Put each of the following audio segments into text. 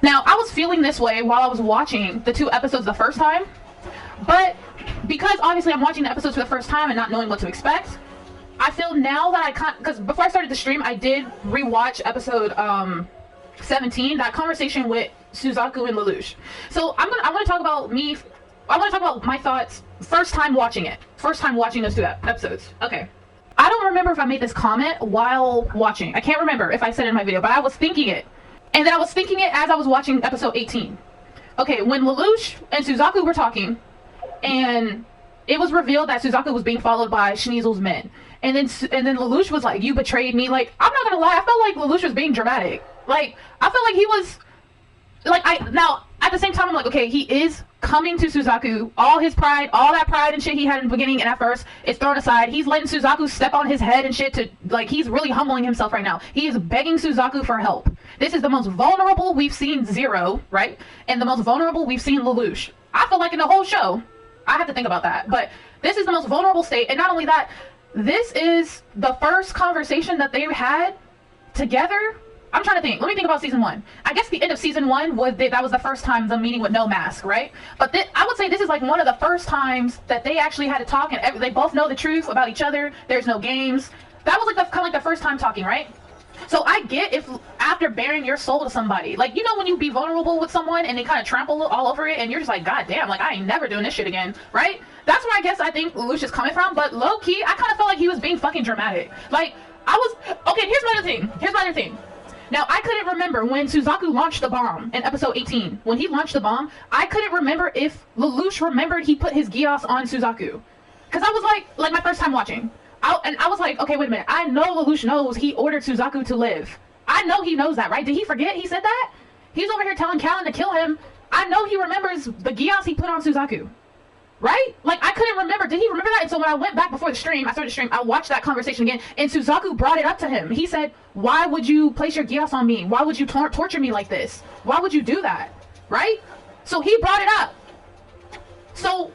Now, I was feeling this way while I was watching the 2 episodes the first time, but because obviously I'm watching the episodes for the first time and not knowing what to expect, I feel now that I can't, because before I started the stream, I did rewatch episode 17, that conversation with Suzaku and Lelouch. So I want to talk about my thoughts first time watching those 2 episodes. Okay. I don't remember if I made this comment while watching. I can't remember if I said it in my video, but I was thinking it. And then I was thinking it as I was watching episode 18. Okay, when Lelouch and Suzaku were talking, and it was revealed that Suzaku was being followed by Schneasel's men. And then Lelouch was like, "You betrayed me." Like, I'm not gonna lie, I felt like Lelouch was being dramatic. Like, I felt like he was, like, now, at the same time, I'm like, okay, he is coming to Suzaku. All his pride, all that pride and shit he had in the beginning and at first is thrown aside. He's letting Suzaku step on his head and shit to, like, he's really humbling himself right now. He is begging Suzaku for help. This is the most vulnerable we've seen Zero, right? And the most vulnerable we've seen Lelouch. I feel like in the whole show, I have to think about that. But this is the most vulnerable state. And not only that, this is the first conversation that they've had together. I'm trying to think. Let me think about season 1. I guess the end of season 1 was that was the first time the meeting with no mask, right? But I would say this is like one of the first times that they actually had to talk, and they both know the truth about each other. There's no games. That was like kind of like the first time talking, right? So I get if after bearing your soul to somebody, like, you know, when you be vulnerable with someone and they kind of trample all over it and you're just like, God damn, like, I ain't never doing this shit again, right? That's where I think Lelouch is coming from. But low key, I kind of felt like he was being fucking dramatic. Like, okay, here's my other thing. Now, I couldn't remember when Suzaku launched the bomb in episode 18. When he launched the bomb, I couldn't remember if Lelouch remembered he put his Geass on Suzaku. Because I was like my first time watching. I was like, okay, wait a minute. I know Lelouch knows he ordered Suzaku to live. I know he knows that, right? Did he forget he said that? He's over here telling Callan to kill him. I know he remembers the Geass he put on Suzaku. Right? Like, I couldn't remember. Did he remember that? And so when I went back before the stream, I started the stream, I watched that conversation again, and Suzaku brought it up to him. He said, "Why would you place your Geass on me? Why would you torture me like this? Why would you do that?" Right? So he brought it up. So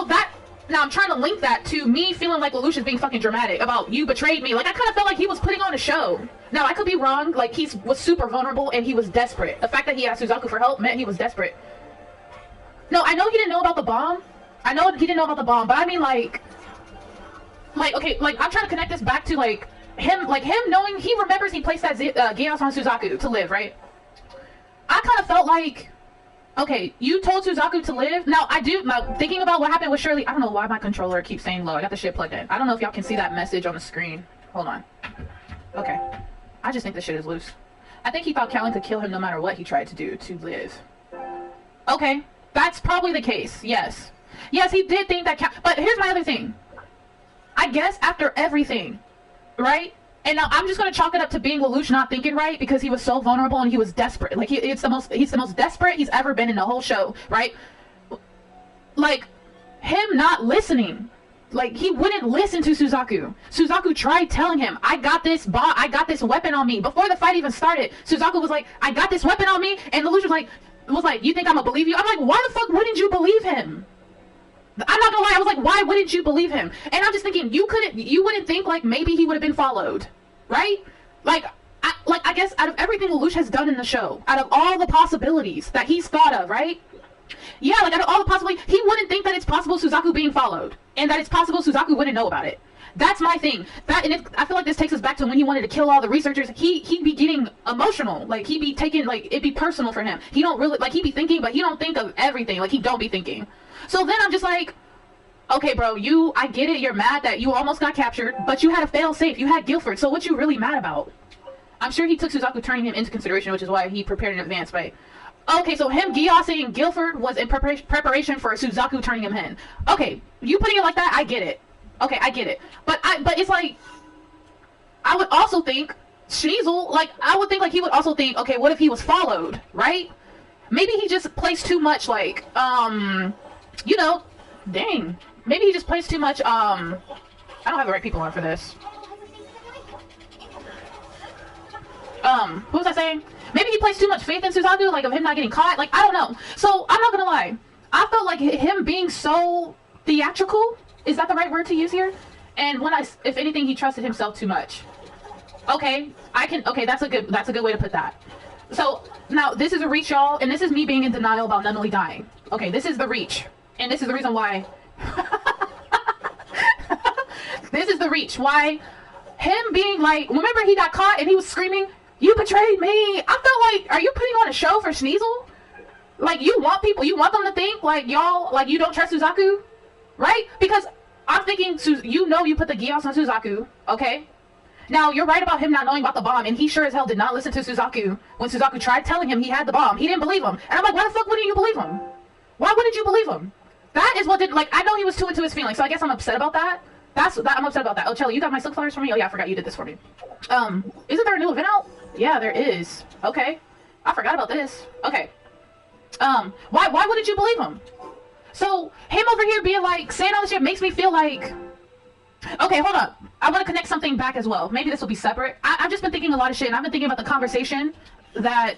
that, now I'm trying to link that to me feeling like Lelouch is being fucking dramatic about, "You betrayed me." Like, I kind of felt like he was putting on a show. Now, I could be wrong. Like, he was super vulnerable and he was desperate. The fact that he asked Suzaku for help meant he was desperate. No, I know he didn't know about the bomb. I know he didn't know about the bomb, but I mean, like, okay, like, I'm trying to connect this back to, like, him knowing, he remembers he placed that Geass on Suzaku to live, right? I kind of felt like, okay, you told Suzaku to live. Now, thinking about what happened with Shirley, I don't know why my controller keeps saying low. I got the shit plugged in. I don't know if y'all can see that message on the screen. Hold on. Okay. I just think this shit is loose. I think he thought Callan could kill him no matter what he tried to do to live. Okay. That's probably the case, yes. Yes, he did think that, but here's my other thing. I guess after everything, right? And now I'm just gonna chalk it up to being Lelouch not thinking right because he was so vulnerable and he was desperate. Like, he's the most desperate he's ever been in the whole show, right? Like, him not listening. Like, he wouldn't listen to Suzaku. Suzaku tried telling him, I got this weapon on me. Before the fight even started, Suzaku was like, "I got this weapon on me," and Lelouch was like, "You think I'm gonna believe you?" I'm like, why the fuck wouldn't you believe him? I'm not gonna lie, I was like, why wouldn't you believe him? And I'm just thinking, you wouldn't think, like, maybe he would have been followed, right? Like, I guess out of everything Lelouch has done in the show, out of all the possibilities that he's thought of, right? Yeah, like, out of all the possibilities, he wouldn't think that it's possible Suzaku being followed, and that it's possible Suzaku wouldn't know about it. That's my thing. I feel like this takes us back to when he wanted to kill all the researchers. He'd be getting emotional. Like, he'd be taking, like, it'd be personal for him. He don't really, like, he'd be thinking, but he don't think of everything. Like, he don't be thinking. So then I'm just like, okay, bro, I get it. You're mad that you almost got captured, but you had a fail safe. You had Guilford. So what you really mad about? I'm sure he took Suzaku turning him into consideration, which is why he prepared in advance, right? Okay, so him Geassing Guilford was in preparation for Suzaku turning him in. Okay, you putting it like that, I get it. Okay, I get it. But it's like, I would also think, Schneasel, like, I would think, like, he would also think, okay, what if he was followed, right? Maybe he just placed too much, like, you know, dang. Maybe he just placed too much, I don't have the right people on for this. What was I saying? Maybe he placed too much faith in Suzaku, like, of him not getting caught. Like, I don't know. So, I'm not gonna lie. I felt like him being so theatrical, is that the right word to use here? And if anything, he trusted himself too much. Okay, okay, that's a good way to put that. So now this is a reach, y'all, and this is me being in denial about Nunnally dying. Okay, this is the reach, and this is the reason why. This is the reach. Why him being like, remember he got caught and he was screaming, "You betrayed me." I felt like, are you putting on a show for Sneasel? Like, you want people, you want them to think like y'all, like you don't trust Suzaku, right? Because I'm thinking, you know, you put the Geass on Suzaku, okay? Now, you're right about him not knowing about the bomb, and he sure as hell did not listen to Suzaku when Suzaku tried telling him he had the bomb. He didn't believe him. And I'm like, why the fuck wouldn't you believe him? Why wouldn't you believe him? That is what did, like, I know he was too into his feelings, so I guess I'm upset about that. I'm upset about that. Oh, Chelly, you got my silk flowers for me? Oh, yeah, I forgot you did this for me. Isn't there a new event out? Yeah, there is. Okay. I forgot about this. Okay. Why wouldn't you believe him? So, him over here being like, saying all this shit makes me feel like... Okay, hold up. I want to connect something back as well. Maybe this will be separate. I've just been thinking a lot of shit, and I've been thinking about the conversation that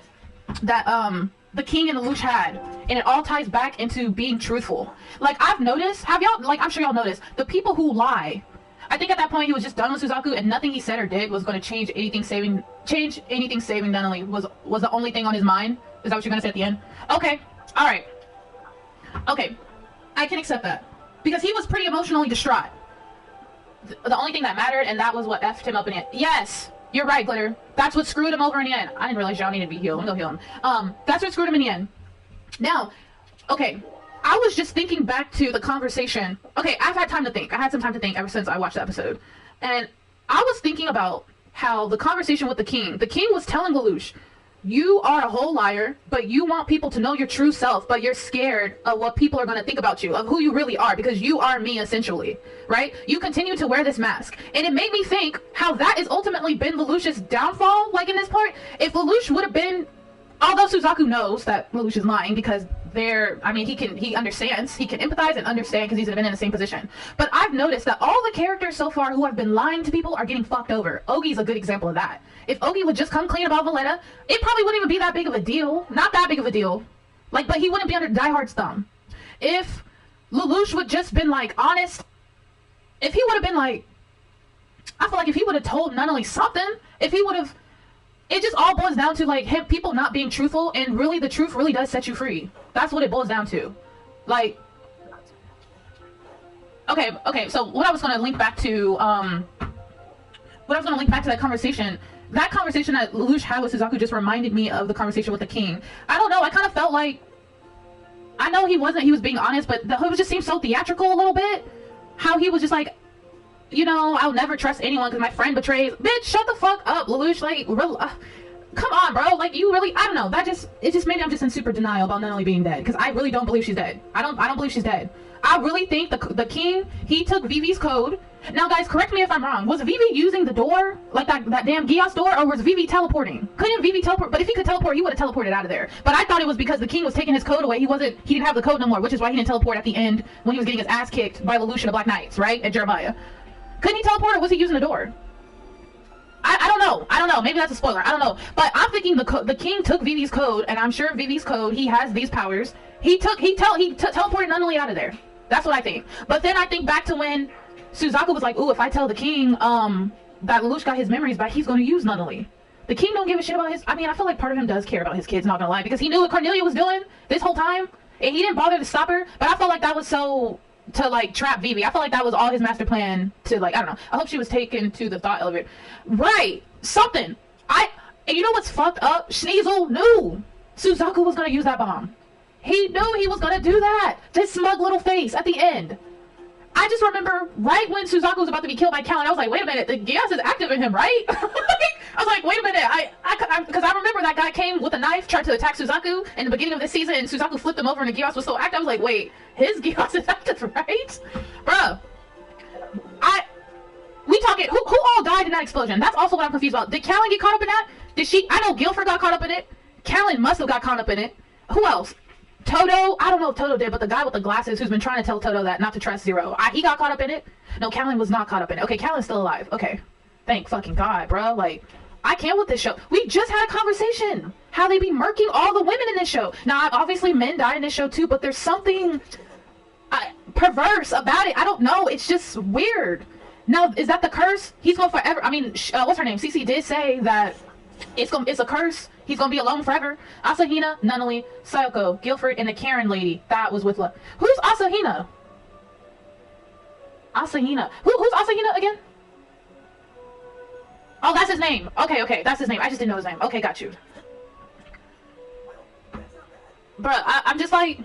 the king and Lelouch had, and it all ties back into being truthful. Like, I've noticed, have y'all, like, I'm sure y'all noticed, the people who lie, I think at that point he was just done with Suzaku, and nothing he said or did was going to change anything saving Nunnally was the only thing on his mind. Is that what you're going to say at the end? Okay. All right. Okay. I can accept that. Because he was pretty emotionally distraught. The only thing that mattered, and that was what effed him up in the end. Yes, you're right, Glitter. That's what screwed him over in the end. I didn't realize y'all needed to be healed. Let me go heal him. That's what screwed him in the end. Now, okay, I was just thinking back to the conversation. Okay, I've had time to think. I had some time to think ever since I watched the episode. And I was thinking about how the conversation with the king was telling Lelouch, you are a whole liar, but you want people to know your true self, but you're scared of what people are going to think about you, of who you really are, because you are me, essentially, right? You continue to wear this mask. And it made me think how that has ultimately been Lelouch's downfall, like in this part. If Lelouch would have been, although Suzaku knows that Lelouch is lying, because he understands, he can empathize and understand because he's been in the same position. But I've noticed that all the characters so far who have been lying to people are getting fucked over. Ogi's a good example of that. If Ogi would just come clean about Valletta, it probably wouldn't even be that big of a deal. Not that big of a deal. Like, but he wouldn't be under Diehard's thumb. If Lelouch would just been like honest, if he would have been like, I feel like if he would have told Nunnally something, if he would have, it just all boils down to like him, people not being truthful, and really the truth really does set you free. That's what it boils down to. Like, okay, so what I was going to link back to, that conversation that Lelouch had with Suzaku just reminded me of the conversation with the king. I don't know, I kind of felt like, I know he was being honest, but it just seemed so theatrical a little bit. How he was just like, you know, I'll never trust anyone because my friend betrays. Bitch, shut the fuck up, Lelouch. Like, come on, bro. Like, you really, I don't know. Maybe I'm just in super denial about Nunnally being dead, because I really don't believe she's dead. I don't believe she's dead. I really think the king, he took Vivi's code. Now, guys, correct me if I'm wrong. Was Vivi using the door, like that damn Geass door, or was Vivi teleporting? Couldn't Vivi teleport? But if he could teleport, he would have teleported out of there. But I thought it was because the king was taking his code away. He didn't have the code no more, which is why he didn't teleport at the end when he was getting his ass kicked by Lelouch and the Black Knights, right? And Jeremiah. Couldn't he teleport, or was he using the door? I don't know. Maybe that's a spoiler. I don't know. But I'm thinking the king took Vivi's code, and I'm sure Vivi's code, he has these powers. He teleported Nunnally out of there. That's what I think. But then I think back to when Suzaku was like, ooh, if I tell the king that Lelouch got his memories back, he's going to use Nunnally. The king don't give a shit about his... I mean, I feel like part of him does care about his kids, not gonna lie, because he knew what Cornelia was doing this whole time, and he didn't bother to stop her. But I felt like that was so... to like trap Vivi. I felt like that was all his master plan to, like, I don't know. I hope she was taken to the thought elevator. Right. Something. And you know what's fucked up? Sneasel knew Suzaku was gonna use that bomb. He knew he was gonna do that. This smug little face at the end. I just remember right when Suzaku was about to be killed by Callan, I was like, wait a minute, the Geass is active in him, right? I was like, wait a minute, because I remember that guy came with a knife, tried to attack Suzaku in the beginning of this season, and Suzaku flipped him over, and the Geass was so active. I was like, wait, his Geass is active, right? Bruh. We talking, who all died in that explosion? That's also what I'm confused about. Did Callan get caught up in that? I know Guilford got caught up in it. Callan must have got caught up in it. Who else? Toto? I don't know if Toto did, but the guy with the glasses who's been trying to tell Toto that not to trust Zero. He got caught up in it? No, Callan was not caught up in it. Okay, Callan's still alive. Okay. Thank fucking God, bro. Like, I can't with this show. We just had a conversation. How they be murking all the women in this show. Now, obviously men die in this show too, but there's something perverse about it. I don't know. It's just weird. Now, is that the curse? He's going forever. I mean, what's her name? Cece did say that it's a curse. He's gonna be alone forever. Asahina, Nunnally, Sayoko, Guilford, and the Karen lady that was with love. Who's Asahina? Asahina. Who's Asahina again? Oh, that's his name. Okay, that's his name. I just didn't know his name. Okay, got you. Bruh, I'm just like...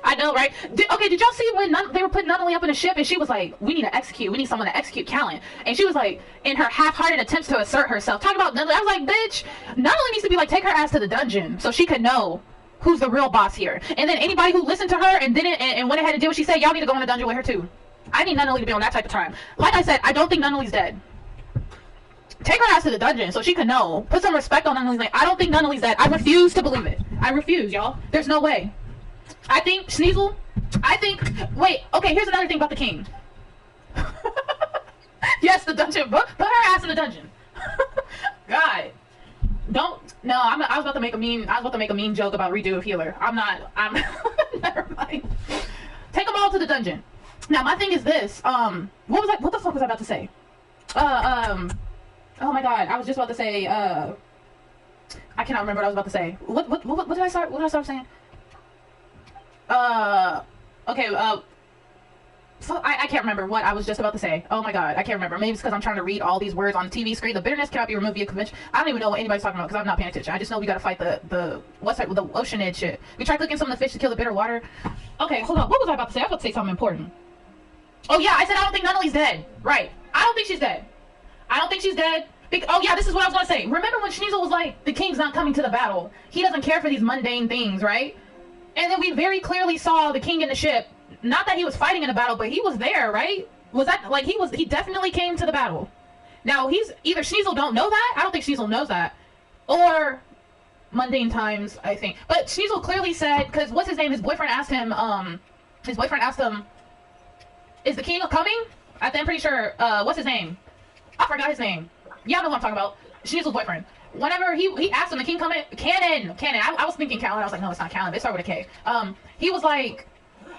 I know, right? Did y'all see when they were putting Nunnally up in a ship and she was like, we need to execute. We need someone to execute Callan. And she was like, in her half-hearted attempts to assert herself, talking about Nunnally. I was like, bitch, Nunnally needs to be like, take her ass to the dungeon so she could know who's the real boss here. And then anybody who listened to her and didn't and went ahead and did what she said, y'all need to go in the dungeon with her too. I need Nunnally to be on that type of time. Like I said, I don't think Nunnally's dead. Take her ass to the dungeon so she can know. Put some respect on Nunnally's name. I don't think Nunnally's dead. I refuse to believe it. I refuse, y'all. There's no way. I think Sneasel. Wait, okay, here's another thing about the king. Yes, the dungeon. Put her ass in the dungeon. God. I was about to make a mean joke about redo of healer. I'm never mind. Take them all to the dungeon. Now, my thing is this. What the fuck was I about to say? Oh my god, I was just about to say, I cannot remember what I was about to say. What did I start saying? Okay, I can't remember what I was just about to say. Oh my god, I can't remember. Maybe it's because I'm trying to read all these words on the TV screen. The bitterness cannot be removed via convention. I don't even know what anybody's talking about because I'm not paying attention. I just know we gotta fight the ocean edge shit. We tried cooking some of the fish to kill the bitter water. Okay, hold on. What was I about to say? I was about to say something important. Oh yeah, I said I don't think Nunnally's dead. Right. I don't think she's dead. Oh yeah, this is what I was gonna say. Remember when Sneasel was like, the king's not coming to the battle. He doesn't care for these mundane things, right? And then we very clearly saw the king in the ship. Not that he was fighting in a battle, but he was there, right? Was that like he definitely came to the battle. Now he's either Sneasel don't know that. I don't think Sneasel knows that, or mundane times, I think. But Sneasel clearly said, because what's his name? His boyfriend asked him. Is the king coming? I'm pretty sure. What's his name? I forgot his name. Y'all know what I'm talking about. Sneasel's boyfriend. Whenever he asked him, the king coming? Cannon. I was thinking Callan. I was like, no, it's not Callan. It started with a K. He was like,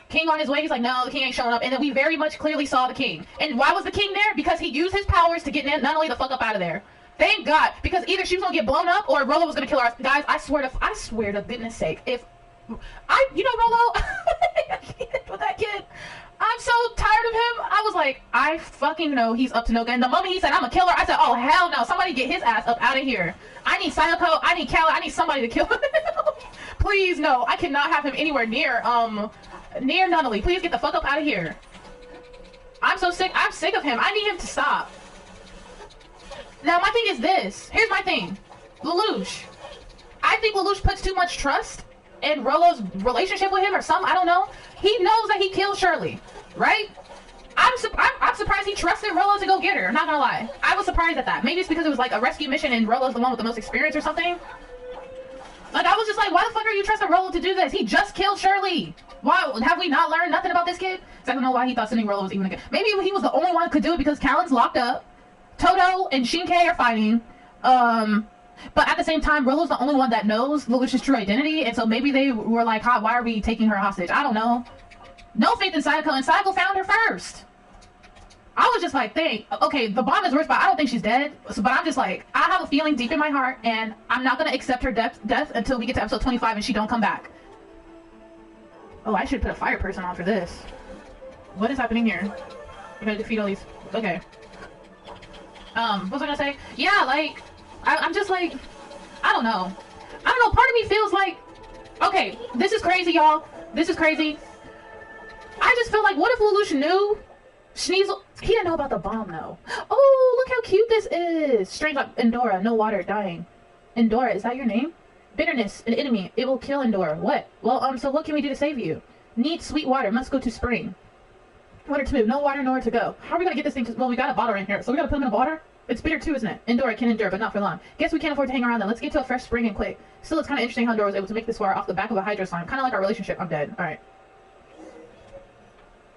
king on his way. He's like, no, the king ain't showing up. And then we very much clearly saw the king. And why was the king there? Because he used his powers to get Nunnally the fuck up out of there. Thank God. Because either she was gonna get blown up or Rolo was gonna kill her. Guys, I swear to goodness sake, if Rolo, I can't with that kid. I'm so tired of him. I was like, I fucking know he's up to no good. And the moment he said, I'm a killer, I said, oh, hell no. Somebody get his ass up out of here. I need Sayoko. I need Callan. I need somebody to kill him. Please, no. I cannot have him anywhere near Nunnally. Please get the fuck up out of here. I'm so sick. I'm sick of him. I need him to stop. Now, my thing is this. Here's my thing. Lelouch. I think Lelouch puts too much trust in Rolo's relationship with him or something. I don't know. He knows that he killed Shirley, right? I'm surprised he trusted Rolo to go get her. I'm not gonna lie. I was surprised at that. Maybe it's because it was like a rescue mission and Rolo's the one with the most experience or something. Like, I was just like, why the fuck are you trusting Rolo to do this? He just killed Shirley. Why have we not learned nothing about this kid? So I don't know why he thought sending Rolo was even a good. Maybe he was the only one who could do it because Callan's locked up. Toto and Shinkai are fighting. But at the same time, Rolo's the only one that knows Lelouch's true identity, and so maybe they were like, why are we taking her hostage? I don't know. No faith in Sayoko, and Sayoko found her first. I was just like, okay, the bomb is worse, but I don't think she's dead. So, but I'm just like, I have a feeling deep in my heart, and I'm not going to accept her death until we get to episode 25 and she don't come back. Oh, I should put a fire person on for this. What is happening here? We gotta defeat all these. Okay. What was I gonna say? Yeah, like, I'm just like, I don't know. Part of me feels like, okay, this is crazy, y'all. This is crazy. I just feel like, what if Lelouch knew Sneasel? He didn't know about the bomb, though. Oh, look how cute this is. Strange, like, Endora, no water, dying. Endora, is that your name? Bitterness, an enemy. It will kill Endora. What? Well, so what can we do to save you? Need sweet water. Must go to spring. Water to move. No water, nowhere to go. How are we gonna get this thing to... Well, we got a bottle right here, so we gotta put him in a water? It's bitter too, isn't it? Endora can endure, but not for long. Guess we can't afford to hang around then. Let's get to a fresh spring and quick. Still, it's kind of interesting how Endora was able to make this far off the back of a hydro slime. Kind of like our relationship. I'm dead. Alright.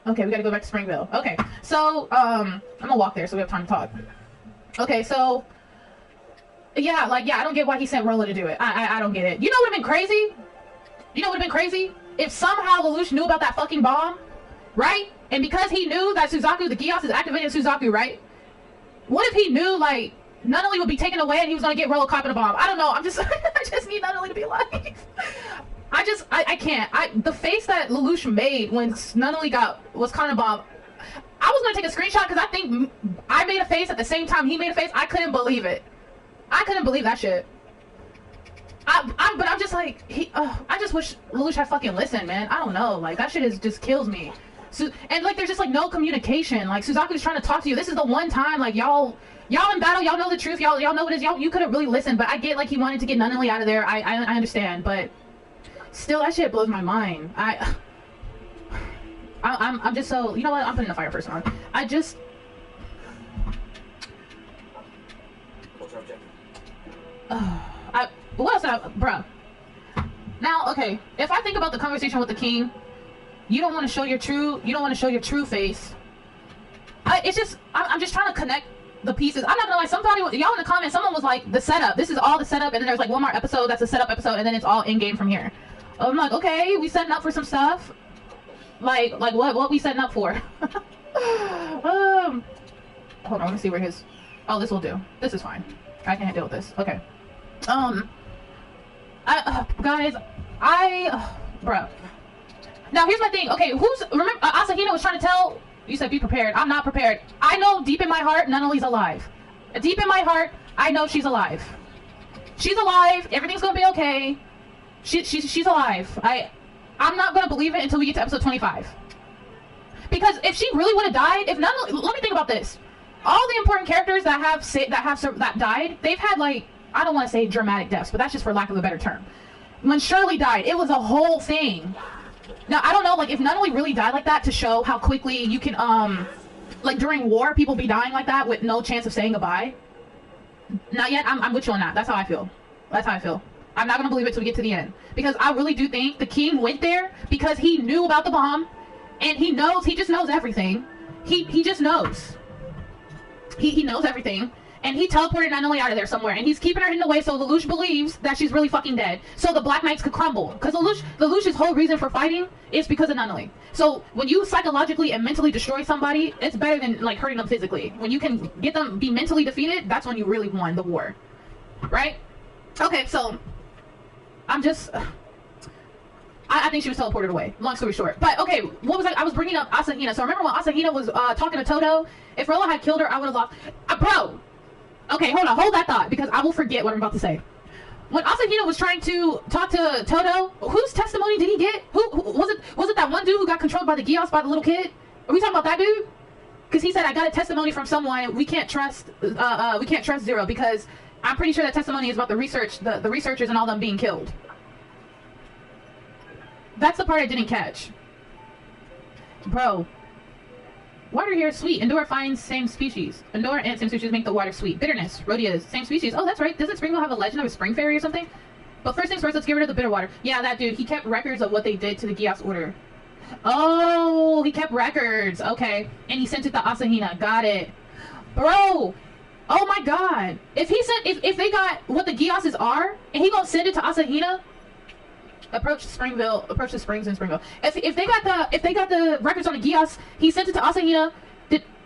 Okay, we gotta go back to Springville. Okay, so, I'm gonna walk there so we have time to talk. Okay, so... Yeah, I don't get why he sent Rolo to do it. I don't get it. You know what would've been crazy? You know what would've been crazy? If somehow Lelouch knew about that fucking bomb, right? And because he knew that Suzaku, the Geass is activating Suzaku, right? What if he knew, like, Nunnally would be taken away and he was gonna get Rolo caught in a bomb. I don't know. I'm just I just need Nunnally to be alive. I can't. The face that Lelouch made when Nunnally was caught in a bomb. I was gonna take a screenshot because I think I made a face at the same time he made a face. I couldn't believe it. I couldn't believe that shit. But I'm just like, I just wish Lelouch had fucking listened, man. I don't know, like that shit just kills me. So, and like there's just like no communication. Like Suzaku's trying to talk to you. This is the one time like y'all in battle, y'all know the truth. Y'all know what it is. You could have really listened. But I get like he wanted to get Nunnally out of there. I understand, but still that shit blows my mind. I'm just so, you know what? I'm putting the fire person on. What else did bruh. Now, okay, if I think about the conversation with the king, you don't want to show your true face. It's just, I'm just trying to connect the pieces. I'm not gonna lie, y'all in the comments, someone was like, the setup, this is all the setup, and then there's like one more episode that's a setup episode, and then it's all in-game from here. I'm like, okay, we setting up for some stuff. Like what we setting up for? Hold on, let me see where his, oh, this will do. This is fine. I can't deal with this. Okay. Guys, bruh. Now here's my thing. Okay, remember Asahina was trying to tell, you said be prepared. I'm not prepared. I know deep in my heart, Nunnally's alive. Deep in my heart, I know she's alive. She's alive. Everything's gonna be okay. She's alive. I'm not gonna believe it until we get to episode 25. Because if she really would have died, let me think about this. All the important characters that died, they've had like, I don't want to say dramatic deaths, but that's just for lack of a better term. When Shirley died, it was a whole thing. Now, I don't know, like, if Nunnally really died like that to show how quickly you can, like, during war, people be dying like that with no chance of saying goodbye. Not yet. I'm with you on that. That's how I feel. That's how I feel. I'm not going to believe it till we get to the end. Because I really do think the king went there because he knew about the bomb. And he just knows everything. He just knows. He knows everything. And he teleported Nunnally out of there somewhere, and he's keeping her hidden away so Lelouch believes that she's really fucking dead, so the Black Knights could crumble. Because Lelouch's whole reason for fighting is because of Nunnally. So when you psychologically and mentally destroy somebody, it's better than like hurting them physically. When you can get them be mentally defeated, that's when you really won the war, right? Okay, so I'm just, I think she was teleported away. Long story short, but okay, what was I was bringing up Asahina. So remember when Asahina was talking to Todo? If Rolo had killed her, I would have lost. Bro. Okay, hold that thought, because I will forget what I'm about to say. When Asahina was trying to talk to Todo, whose testimony did he get? Who was it that one dude who got controlled by the Geass by the little kid? Are we talking about that dude? Because he said, I got a testimony from someone, we can't trust Zero, because I'm pretty sure that testimony is about the researchers and all them being killed. That's the part I didn't catch. Bro. Water here is sweet. Endora finds same species. Endora and same species make the water sweet. Bitterness. Rhodia is same species. Oh, that's right. Doesn't Springville have a legend of a spring fairy or something? But first things first, let's get rid of the bitter water. Yeah, that dude. He kept records of what they did to the Geass order. Oh, he kept records. Okay. And he sent it to Asahina. Got it. Bro. Oh my god. If they got what the Geasses are, and he gonna send it to Asahina, approach the springs in Springville. If they got the records on the Geass, he sent it to Asahina.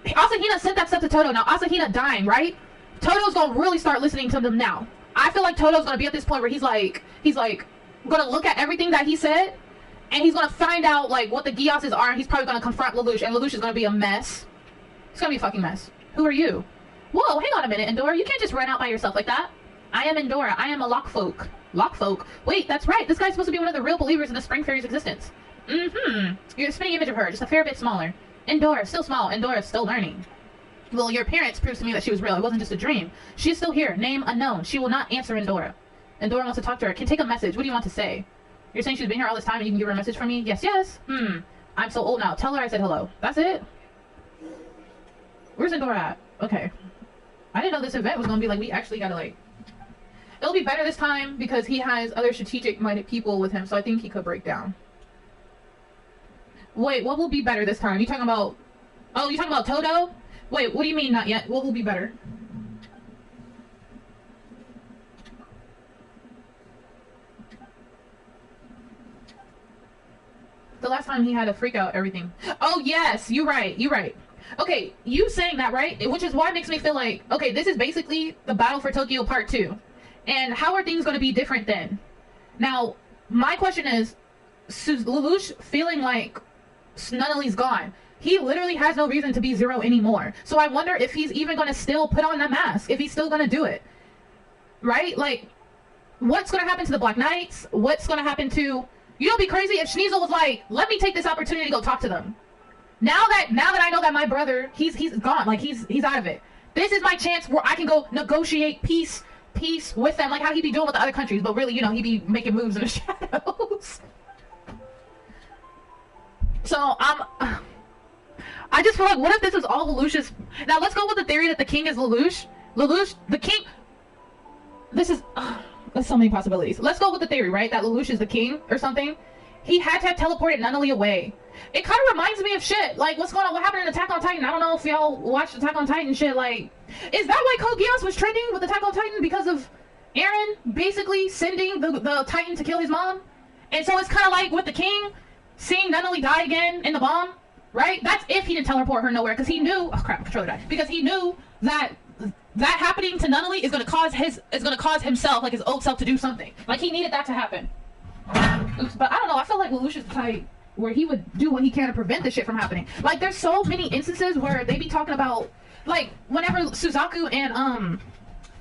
Asahina sent that stuff to Todo. Now Asahina dying, right? Todo's gonna really start listening to them now. I feel like Todo's gonna be at this point where he's like gonna look at everything that he said, and he's gonna find out like what the Geasses are, and he's probably gonna confront Lelouch, and Lelouch is gonna be a mess. It's gonna be a fucking mess. Who are you? Whoa, hang on a minute, Endora. You can't just run out by yourself like that. I am Endora. I am a Lockfolk. Lockfolk? Wait, that's right. This guy's supposed to be one of the real believers in the Spring Fairy's existence. You're a spinning image of her, just a fair bit smaller. Endora, still small. Endora, still learning. Well, your appearance proves to me that she was real. It wasn't just a dream. She's still here. Name unknown. She will not answer Endora. Endora wants to talk to her. Can take a message. What do you want to say? You're saying she's been here all this time and you can give her a message from me? Yes, yes. I'm so old now. Tell her I said hello. That's it? Where's Endora at? Okay. I didn't know this event was going to be like, we actually got to like... It'll be better this time because he has other strategic-minded people with him, so I think he could break down. Wait, what will be better this time? You talking about... Oh, you talking about Todo? Wait, what do you mean not yet? What will be better? The last time he had a freak out everything. Oh, yes, you're right, you're right. Okay, you saying that, right? Which is why it makes me feel like, okay, this is basically the Battle for Tokyo Part 2. And how are things going to be different then? Now, my question is, Lelouch feeling like Nunnally's gone. He literally has no reason to be Zero anymore. So I wonder if he's even going to still put on that mask, if he's still going to do it. Right? Like, what's going to happen to the Black Knights? What's going to happen to... You know, it'd be crazy if Schneasel was like, let me take this opportunity to go talk to them. Now that I know that my brother, he's gone, like he's out of it. This is my chance where I can go negotiate peace with them, like how he be doing with the other countries. But really, you know, he be making moves in the shadows. So I just feel like, what if this is all Lelouch's? Now let's go with the theory that the king is Lelouch. Lelouch, the king. This is there's so many possibilities. Let's go with the theory, right? That Lelouch is the king or something. He had to have teleported Nunnally away. It kind of reminds me of shit. Like, what's going on? What happened in Attack on Titan? I don't know if y'all watched Attack on Titan shit. Like, is that why Code Geass was trending with Attack on Titan? Because of Eren basically sending the Titan to kill his mom? And so it's kind of like with the king, seeing Nunnally die again in the bomb, right? That's if he didn't teleport her nowhere, because he knew... Oh, crap, controller died. Because he knew that happening to Nunnally is going to cause himself, like his old self, to do something. Like, he needed that to happen. Oops, but I don't know, I feel like Lelouch is the type where he would do what he can to prevent this shit from happening. Like, there's so many instances where they be talking about, like, whenever Suzaku and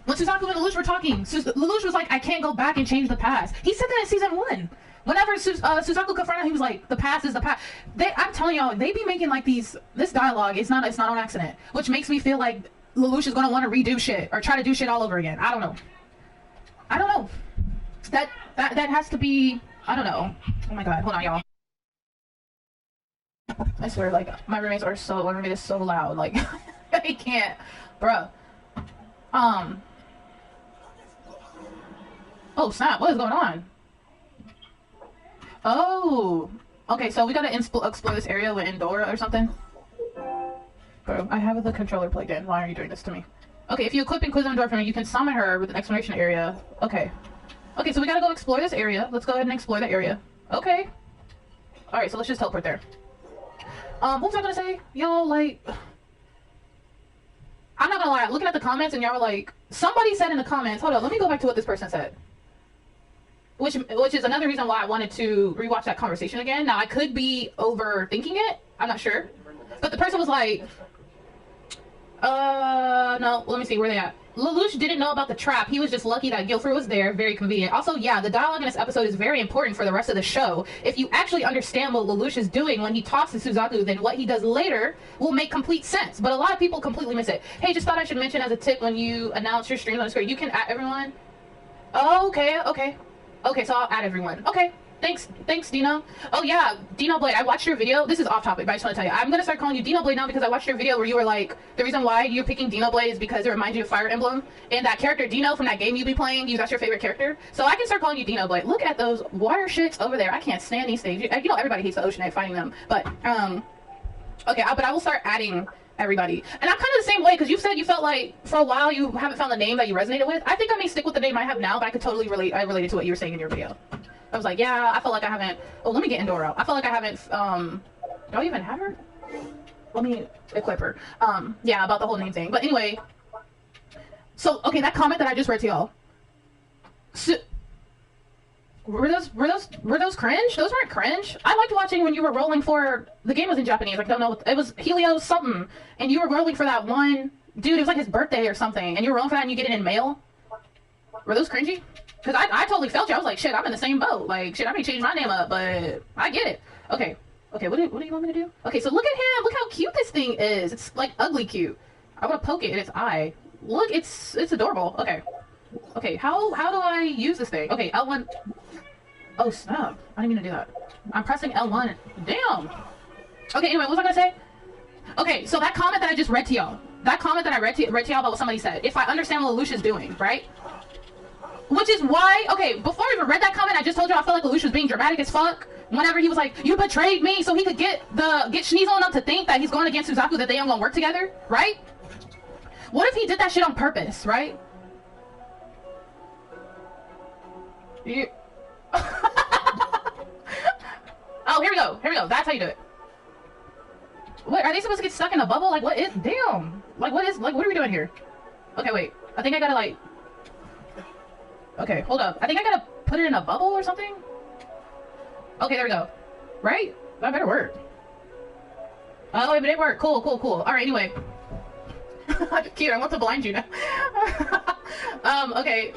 Lelouch were talking, Lelouch was like, I can't go back and change the past. He said that in season 1. Whenever Suzaku confronted him, he was like, the past is the past. I'm telling y'all, they be making like this dialogue, it's not on accident. Which makes me feel like Lelouch is gonna want to redo shit, or try to do shit all over again. I don't know. That has to be, I don't know. Oh my god, hold on, y'all. I swear, like, my roommate is so loud, like, I can't, bruh. Oh snap, what is going on? Oh, okay, so we gotta explore this area with Endora or something. Bro, I have the controller plugged in. Why are you doing this to me? Okay, if you equip Inquisitor Endora for me, you can summon her with an exploration area. Okay. Okay, so we gotta go explore this area. Let's go ahead and explore the area. Okay. Alright, so let's just teleport there. What was I gonna say? Y'all, like... I'm not gonna lie, looking at the comments and y'all were like... Somebody said in the comments... Hold on, let me go back to what this person said. Which is another reason why I wanted to rewatch that conversation again. Now, I could be overthinking it. I'm not sure. But the person was like... no, let me see, where they at? Lelouch didn't know about the trap. He was just lucky that Guilford was there. Very convenient. Also, yeah, the dialogue in this episode is very important for the rest of the show. If you actually understand what Lelouch is doing when he talks to Suzaku, then what he does later will make complete sense. But a lot of people completely miss it. Hey, just thought I should mention as a tip, when you announce your stream on the screen, you can add everyone. Oh, okay. Okay, so I'll add everyone. Okay. Thanks, Dino. Oh yeah, Dino Blade, I watched your video. This is off topic, but I just want to tell you, I'm gonna start calling you Dino Blade now because I watched your video where you were like, the reason why you're picking Dino Blade is because it reminds you of Fire Emblem, and that character Dino from that game you be playing, that's your favorite character. So I can start calling you Dino Blade. Look at those water shits over there. I can't stand these things. You know, everybody hates the ocean and fighting them, but okay, but I will start adding everybody. And I'm kind of the same way, because you said you felt like for a while you haven't found the name that you resonated with. I think I may stick with the name I have now, but I could totally relate. I related to what you were saying in your video. I was like, yeah, I felt like I haven't... Oh, let me get Endora. I felt like I haven't... Do I even have her? Let me equip her. Yeah, about the whole name thing. But anyway... So, okay, that comment that I just read to y'all. So, were those cringe? Those weren't cringe. I liked watching when you were rolling for... The game was in Japanese. Like, I don't know. It was Helios something. And you were rolling for that one... Dude, it was like his birthday or something. And you were rolling for that and you get it in mail. Were those cringy? Because I totally felt you. I was like, shit, I'm in the same boat. Like, shit, I may change my name up, but I get it. Okay, what do you want me to do? Okay, so look at him. Look how cute this thing is. It's, like, ugly cute. I want to poke it in its eye. Look, it's adorable. Okay, how do I use this thing? Okay, L1. Oh, snap. I didn't mean to do that. I'm pressing L1. Damn. Okay, anyway, what was I going to say? Okay, so that comment that I just read to y'all. That comment that I read to y'all about what somebody said. If I understand what Lelouch is doing, right? Which is why, okay, before I even read that comment, I just told you I felt like Lelouch was being dramatic as fuck. Whenever he was like, you betrayed me, so he could get Schneasel enough to think that he's going against Suzaku, that they ain't gonna work together, right? What if he did that shit on purpose, right? You... Oh, here we go. That's how you do it. What, are they supposed to get stuck in a bubble? Like, what is, damn. Like, what are we doing here? Okay, wait. I think I gotta, like, okay, hold up. I think I gotta put it in a bubble or something. Okay, there we go. Right? That better work. Oh, it didn't work. Cool, cool, cool. Alright, anyway. Cute, I want to blind you now. Okay.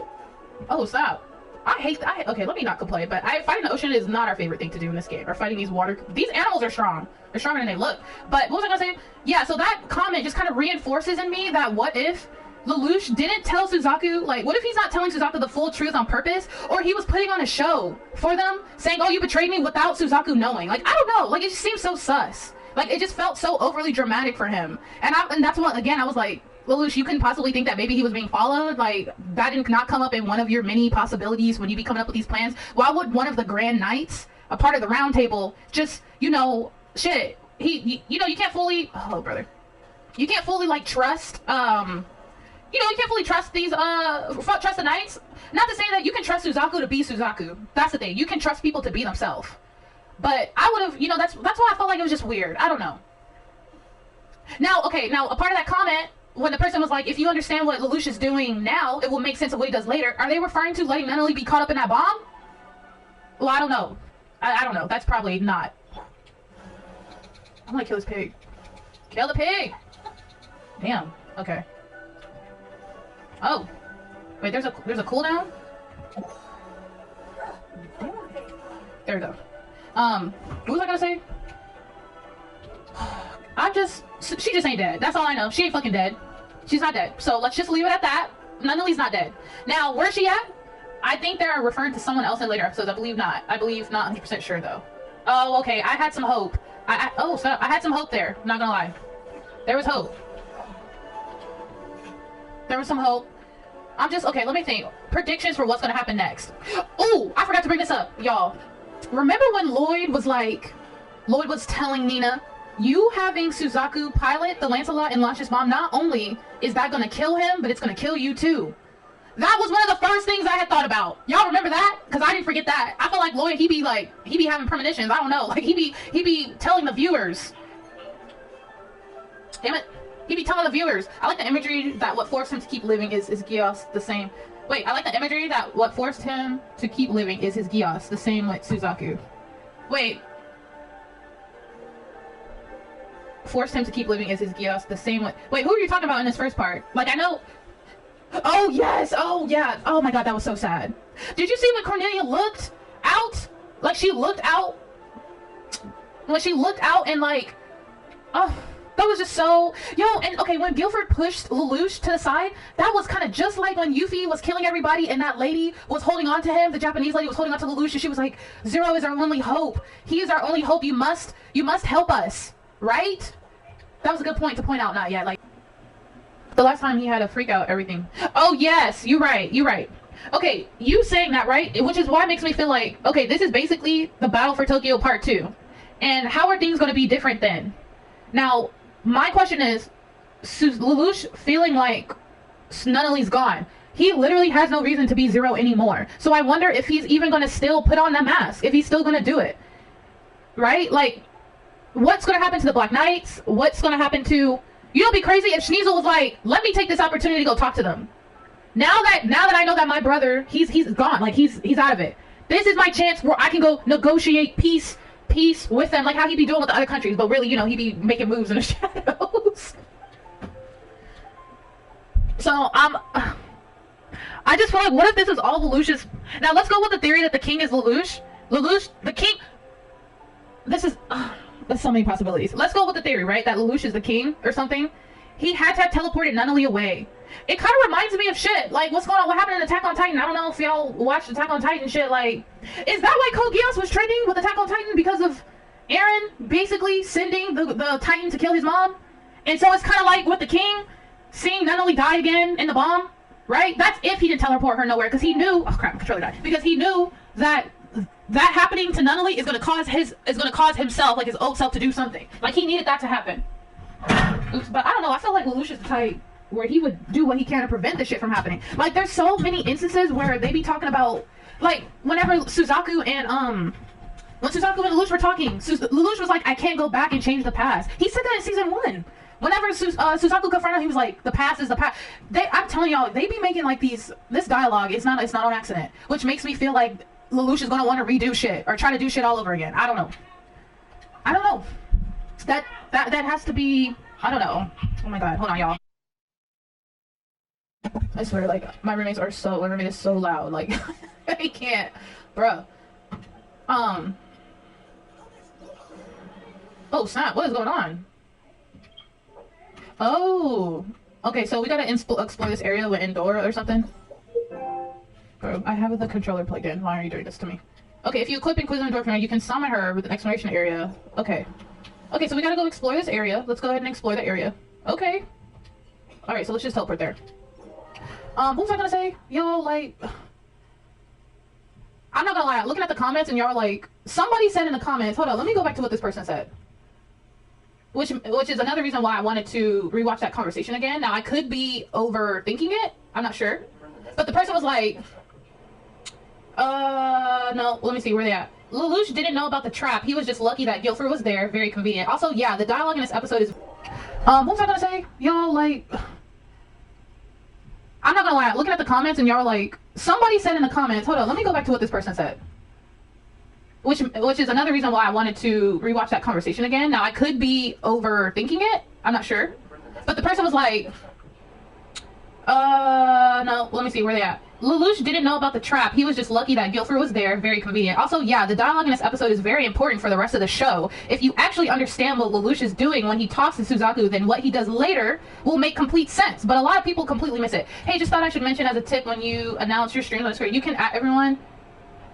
Oh, stop. Okay, let me not complain, but fighting the ocean is not our favorite thing to do in this game. Or fighting these animals are strong. They're stronger than they look. But what was I gonna say? Yeah, so that comment just kind of reinforces in me that what if Lelouch didn't tell Suzaku, like, what if he's not telling Suzaku the full truth on purpose? Or he was putting on a show for them, saying, oh, you betrayed me, without Suzaku knowing. Like, I don't know, like, it just seems so sus. Like, it just felt so overly dramatic for him. And that's what, again, I was like, Lelouch, you couldn't possibly think that maybe he was being followed? Like, that did not come up in one of your many possibilities when you be coming up with these plans? Why would one of the Grand Knights, a part of the Round Table, just, you know, shit, you know, you can't fully, oh, brother. You can't fully, like, trust, you know, you can't fully trust these, trust the knights. Not to say that you can trust Suzaku to be Suzaku. That's the thing. You can trust people to be themselves. But I would have, you know, that's why I felt like it was just weird. I don't know. Now, okay, now, a part of that comment, when the person was like, if you understand what Lelouch is doing now, it will make sense of what he does later. Are they referring to letting Nunnally be caught up in that bomb? Well, I don't know. I don't know. That's probably not. I'm gonna kill this pig. Kill the pig! Damn. Okay. Oh. Wait, there's a cooldown? There we go. What was I gonna say? She just ain't dead. That's all I know. She ain't fucking dead. She's not dead. So let's just leave it at that. Nunnally's not dead. Now, where's she at? I think they're referring to someone else in later episodes. I believe not. I believe not 100% sure though. Oh, okay. I had some hope. Oh, stop. I had some hope there. Not gonna lie. There was hope. There was some hope. Okay, let me think. Predictions for what's gonna happen next. Oh, I forgot to bring this up, y'all. Remember when Lloyd was telling Nina, you having Suzaku pilot the Lancelot and launch his bomb, not only is that gonna kill him, but it's gonna kill you too. That was one of the first things I had thought about. Y'all remember that? Because I didn't forget that. I feel like Lloyd, he be having premonitions. I don't know. Like, he be telling the viewers. Damn it. He be telling the viewers. I like the imagery that what forced him to keep living is Geass the same. Wait, I like the imagery that what forced him to keep living is his Geass, the same with Suzaku. Wait. Forced him to keep living is his Geass, the same with... Wait, who are you talking about in this first part? Like, I know... Oh, yes! Oh, yeah! Oh my god, that was so sad. Did you see when Cornelia looked out? Like, she looked out... When she looked out and, like... Oh... That was just so... Yo, and okay, when Guilford pushed Lelouch to the side, that was kind of just like when Yuffie was killing everybody and that lady was holding on to him. The Japanese lady was holding on to Lelouch and she was like, Zero is our only hope. He is our only hope. You must help us. Right? That was a good point to point out. Not yet. Like, the last time he had a freak out, everything. Oh, yes. You're right. You're right. Okay, you saying that, right? Which is why it makes me feel like, okay, this is basically the Battle for Tokyo Part 2. And how are things going to be different then? Now... My question is, Lelouch feeling like Nunnally's gone. He literally has no reason to be Zero anymore. So I wonder if he's even going to still put on that mask. If he's still going to do it. Right? Like, what's going to happen to the Black Knights? What's going to happen to... You know, it'd be crazy if Schneasel was like, let me take this opportunity to go talk to them. Now that I know that my brother, he's gone. Like, he's out of it. This is my chance where I can go negotiate peace with them, like how he be doing with the other countries, but really, you know, he be making moves in the shadows. So, I just feel like, what if this is all Lelouch's... Now, let's go with the theory that the king is Lelouch. Lelouch, the king... This is... there's so many possibilities. Let's go with the theory, right? That Lelouch is the king or something. He had to have teleported Nunnally away. It kind of reminds me of shit. Like, what's going on? What happened in Attack on Titan? I don't know if y'all watched Attack on Titan shit. Like, is that why Code Geass was trending with Attack on Titan? Because of Eren basically sending the Titan to kill his mom? And so it's kind of like with the king, seeing Nunnally die again in the bomb, right? That's if he didn't teleport her nowhere, because he knew... Oh, crap, my controller died. Because he knew that happening to Nunnally is going to cause himself, like his old self, to do something. Like, he needed that to happen. Oops, but I don't know. I feel like Lelouch is the type where he would do what he can to prevent this shit from happening. Like, there's so many instances where they be talking about, like, whenever Suzaku and When Suzaku and Lelouch were talking, Lelouch was like, I can't go back and change the past. He said that in season 1. Whenever Suzaku confronted him, he was like, the past is the past. I'm telling y'all, they be making like this dialogue, it's not on accident. Which makes me feel like Lelouch is going to want to redo shit or try to do shit all over again. I don't know. That has to be, I don't know. Oh my god, hold on y'all. I swear, like, my roommate is so loud, like, I can't, bruh. Oh snap, what is going on? Oh, okay, so we gotta explore this area with Endora or something. Bro, I have the controller plugged in. Why are you doing this to me? Okay, if you equip Inquisitor Endorphin, you can summon her with an exploration area. Okay. Okay, so we gotta go explore this area. Let's go ahead and explore the area. Okay. Alright, so let's just teleport there. What was I gonna say? Yo, like... I'm not gonna lie, I'm looking at the comments and y'all like... Somebody said in the comments... Hold on, let me go back to what this person said. Which is another reason why I wanted to rewatch that conversation again. Now, I could be overthinking it. I'm not sure. But the person was like... no, let me see, where they at? Lelouch didn't know about the trap. He was just lucky that Guilford was there. Very convenient. Also, yeah, the dialogue in this episode is... what was I gonna say? Y'all, like... I'm not gonna lie, looking at the comments and y'all like... Somebody said in the comments... Hold on, let me go back to what this person said. Which is another reason why I wanted to rewatch that conversation again. Now, I could be overthinking it. I'm not sure. But the person was like... no, let me see, where they at? Lelouch didn't know about the trap. He was just lucky that Guilford was there. Very convenient. Also, yeah, the dialogue in this episode is very important for the rest of the show. If you actually understand what Lelouch is doing when he talks to Suzaku, then what he does later will make complete sense. But a lot of people completely miss it. Hey, just thought I should mention as a tip when you announce your stream on Twitter, you can add everyone.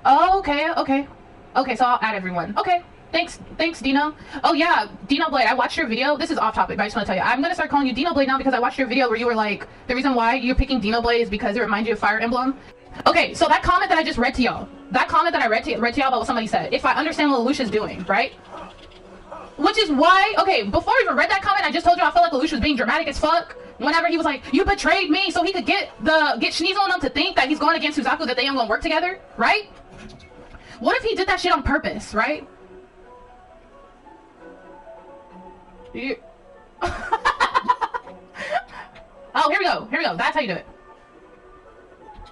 Oh, okay. Okay, so I'll add everyone. Okay. Thanks, Dino. Oh yeah, Dino Blade, I watched your video. This is off topic, but I just want to tell you. I'm going to start calling you Dino Blade now because I watched your video where you were like, the reason why you're picking Dino Blade is because it reminds you of Fire Emblem. Okay, so that comment that I just read to y'all, that comment that I read to y'all about what somebody said, if I understand what Lelouch is doing, right? Which is why, okay, before I even read that comment, I just told you I felt like Lelouch was being dramatic as fuck. Whenever he was like, you betrayed me, so he could get Shinizo and them to think that he's going against Suzaku, that they ain't gonna work together, right? What if he did that shit on purpose, right? Oh, here we go. That's how you do it.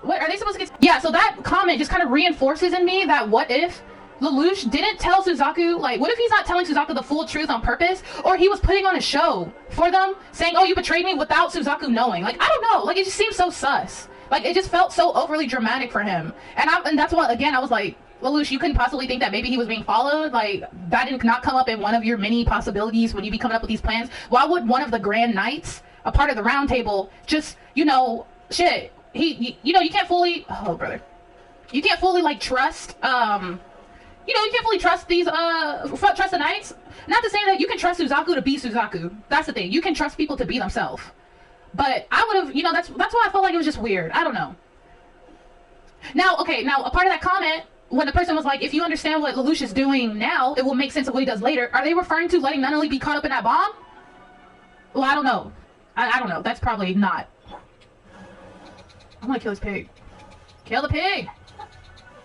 What are they supposed to get? Yeah, so that comment just kind of reinforces in me that what if Lelouch didn't tell Suzaku, like, what if he's not telling Suzaku the full truth on purpose, or he was putting on a show for them, saying, oh, you betrayed me, without Suzaku knowing? Like, I don't know, like, it just seems so sus. Like, it just felt so overly dramatic for him. And that's what, again, I was like, Lelouch, you couldn't possibly think that maybe he was being followed? Like, that did not come up in one of your many possibilities when you be coming up with these plans? Why would one of the Grand Knights, a part of the Round Table, just, you know, shit, you know, you can't fully, oh, brother. You can't fully, like, trust, you know, you can't fully trust these, trust the Knights. Not to say that you can trust Suzaku to be Suzaku. That's the thing. You can trust people to be themselves. But I would have, you know, that's why I felt like it was just weird. I don't know. Now, okay, now, a part of that comment, when the person was like, if you understand what Lelouch is doing now, it will make sense of what he does later. Are they referring to letting Nunnally be caught up in that bomb? Well, I don't know. I don't know. That's probably not. I'm gonna kill this pig. Kill the pig!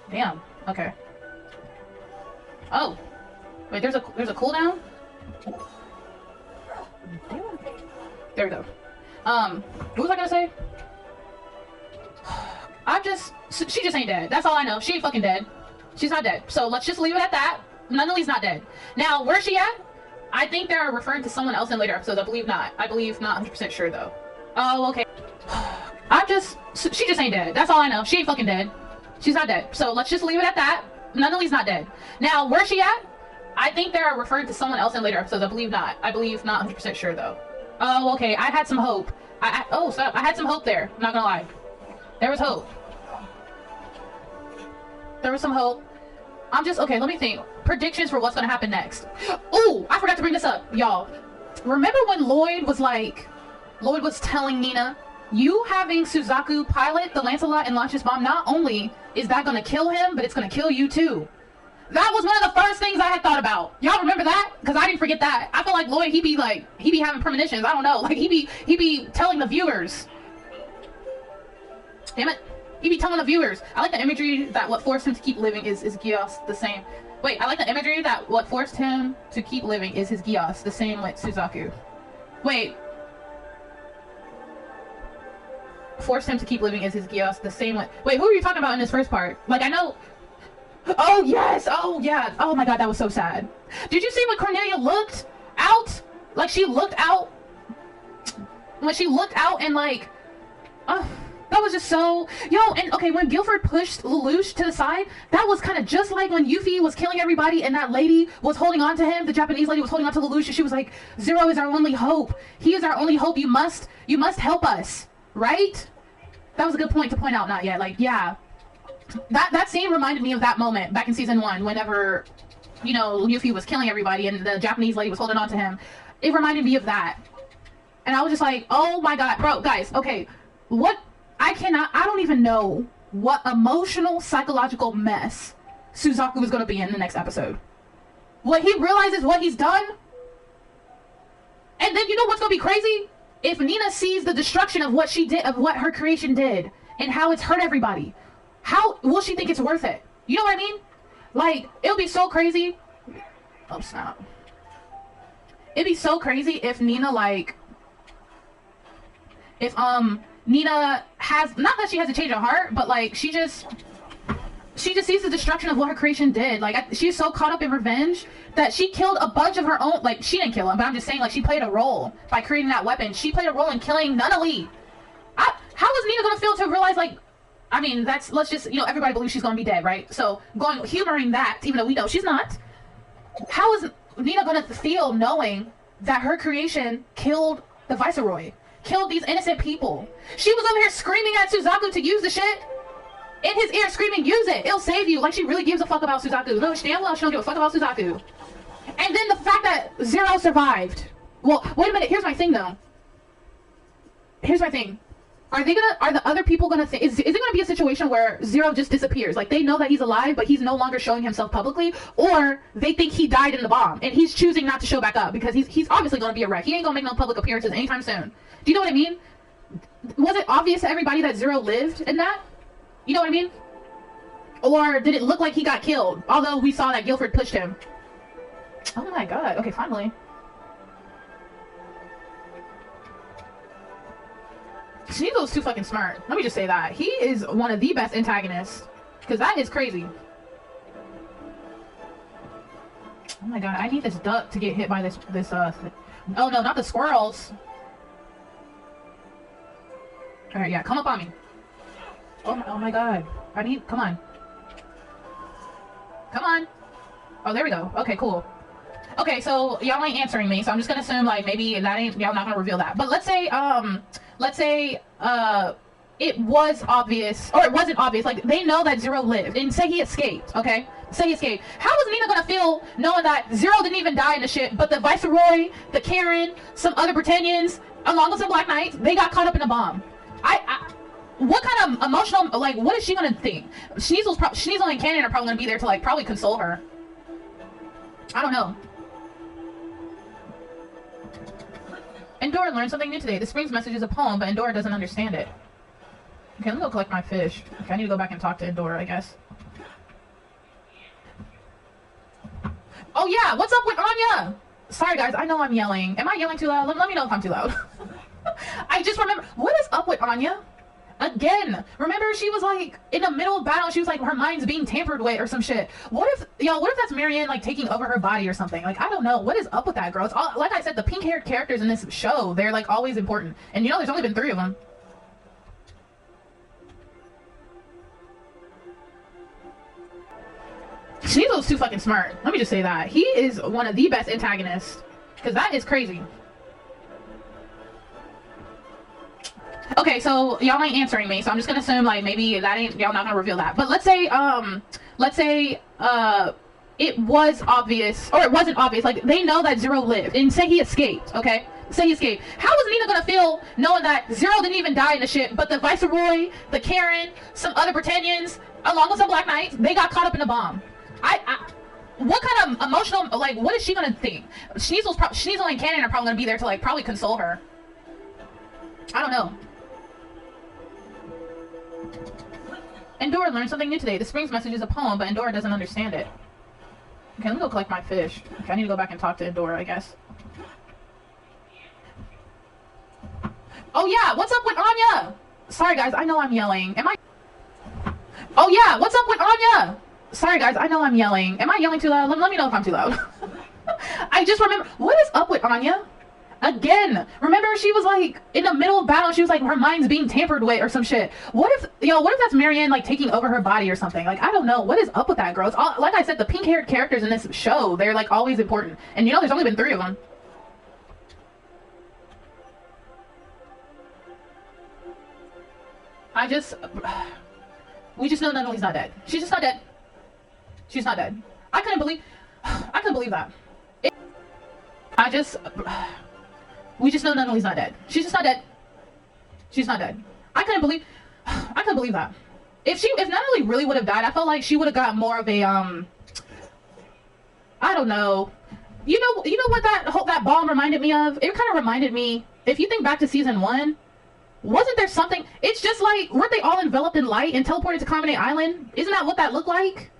Damn. Okay. Oh. Wait, there's a cooldown? There we go. What was I gonna say? She just ain't dead. That's all I know. She ain't fucking dead. She's not dead. So let's just leave it at that. Nunnally's not dead. Now, where's she at? I think they're referring to someone else in later episodes. I believe not. I believe not 100% sure though. Oh, okay. She just ain't dead. That's all I know. She ain't fucking dead. She's not dead. So let's just leave it at that. Nunnally's not dead. Now, where's she at? I think they're referring to someone else in later episodes. I believe not. I believe not 100% sure though. Oh, okay. I had some hope. Oh, stop. I had some hope there. I'm not gonna lie. There was hope. There was some hope. Okay, let me think. Predictions for what's gonna happen next. Oh, I forgot to bring this up, y'all. Remember when Lloyd was telling Nina, you having Suzaku pilot the Lancelot and launch his bomb, not only is that gonna kill him, but it's gonna kill you too. That was one of the first things I had thought about. Y'all remember that? Because I didn't forget that. I feel like Lloyd, he be having premonitions. I don't know. Like, he be telling the viewers. Damn it. He be telling the viewers. I like the imagery that what forced him to keep living is Geass the same. Wait, I like the imagery that what forced him to keep living is his Geass, the same with Suzaku. Wait. Forced him to keep living is his Geass, the same with... Wait, who are you talking about in this first part? Like, I know... Oh, yes! Oh, yeah! Oh my god, that was so sad. Did you see when Cornelia looked out? Like, she looked out... When she looked out and, like... that was just so... Yo, and okay, when Guilford pushed Lelouch to the side, that was kind of just like when Yuffie was killing everybody and that lady was holding on to him. The Japanese lady was holding on to Lelouch and she was like, Zero is our only hope. He is our only hope. You must help us. Right? That was a good point to point out. Not yet. Like, yeah. That scene reminded me of that moment back in season 1 whenever, you know, Yuffie was killing everybody and the Japanese lady was holding on to him. It reminded me of that. And I was just like, oh my god. Bro, guys, okay. I don't even know what emotional, psychological mess Suzaku is going to be in the next episode. What he realizes what he's done. And then you know what's going to be crazy? If Nina sees the destruction of what she did, of what her creation did, and how it's hurt everybody, how will she think it's worth it? You know what I mean? Like, it'll be so crazy. Oh, snap. It'd be so crazy if Nina, like... If, Nina has... Not that she has a change of heart, but, like, she just sees the destruction of what her creation did. Like, she's so caught up in revenge that she killed a bunch of her own... Like, she didn't kill him, but I'm just saying, like, she played a role by creating that weapon. She played a role in killing Nana Lee. How is Nina gonna feel to realize, like... I mean, let's just... You know, everybody believes she's gonna be dead, right? So, humoring that, even though we know she's not. How is Nina gonna feel knowing that her creation killed the Viceroy? Killed these innocent people? She was over here screaming at Suzaku to use the shit. In his ear screaming, use it, it'll save you. Like she really gives a fuck about Suzaku. No, damn well she don't give a fuck about Suzaku. And then the fact that Zero survived. Well, wait a minute, here's my thing though. Here's my thing. Are the other people gonna think, is it gonna be a situation where Zero just disappears? Like they know that he's alive, but he's no longer showing himself publicly? Or they think he died in the bomb, and he's choosing not to show back up because he's obviously gonna be a wreck. He ain't gonna make no public appearances anytime soon. Do you know what I mean? Was it obvious to everybody that Zero lived in that? You know what I mean? Or did it look like he got killed? Although we saw that Guilford pushed him. Oh my god. Okay, finally. Sneasel's too fucking smart. Let me just say that. He is one of the best antagonists. Because that is crazy. Oh my god, I need this duck to get hit by this oh no, not the squirrels. Alright, yeah, come up on me. Oh my god. Come on. Come on. Oh, there we go. Okay, cool. Okay, so y'all ain't answering me, so I'm just gonna assume, like, maybe that ain't, y'all not gonna reveal that. But let's say, it was obvious, or it wasn't obvious, like, they know that Zero lived, and say he escaped, okay? Say he escaped. How is Nina gonna feel knowing that Zero didn't even die in the shit, but the Viceroy, the Karen, some other Britannians, along with some Black Knights, they got caught up in a bomb? What kind of emotional, like, what is she gonna think? Sneasel and Cannon are probably gonna be there to, like, probably console her. I don't know. Endora learned something new today. The spring's message is a poem, but Endora doesn't understand it. Okay, let me go collect my fish. Okay, I need to go back and talk to Endora, I guess. Oh yeah, what's up with Anya? Sorry guys, I know I'm yelling. Am I yelling too loud? Let me know if I'm too loud. I just remember, what is up with Anya? Again, remember she was like in the middle of battle, she was like her mind's being tampered with or some shit. What if that's Marianne like taking over her body or something? Like I don't know, what is up with that girl? It's all, like I said, the pink haired characters in this show, they're like always important. And you know there's only been 3 of them. Sneasel's too fucking smart. Let me just say that. He is one of the best antagonists. Because that is crazy. Okay, so y'all ain't answering me, so I'm just gonna assume like maybe that ain't, y'all not gonna reveal that. But let's say it was obvious, or it wasn't obvious, like they know that Zero lived, and say he escaped, okay? Say he escaped. How is Nina gonna feel knowing that Zero didn't even die in the shit, but the Viceroy, the Karen, some other Britannians, along with some Black Knights, they got caught up in a bomb? What kind of emotional, like, what is she gonna think? Sneasel and Cannon are probably gonna be there to like probably console her. I don't know. Endora learned something new today. The spring's message is a poem, but Endora doesn't understand it. Okay, let me go collect my fish. Okay, I need to go back and talk to Endora, I guess. Oh yeah, what's up with Anya? Sorry guys, I know I'm yelling. Am I? Oh yeah, what's up with Anya? Sorry guys, I know I'm yelling. Am I yelling too loud? Let me know if I'm too loud. I just remember, what is up with Anya? Again, remember she was like in the middle of battle, she was like her mind's being tampered with or some shit. What if that's Marianne like taking over her body or something? Like, I don't know, what is up with that girl? It's all, like I said, the pink haired characters in this show, they're like always important, and there's only been 3 of them. We just know Nunnally's not dead. She's just not dead. She's not dead. I couldn't believe that. We just know Nunnally's not dead. She's just not dead. She's not dead. I couldn't believe that. If Nunnally really would have died, I felt like she would have got more of a I don't know. You know what that bomb reminded me of? It kind of reminded me, if you think back to season 1, wasn't there something? It's just like, weren't they all enveloped in light and teleported to Kamine Island? Isn't that what that looked like?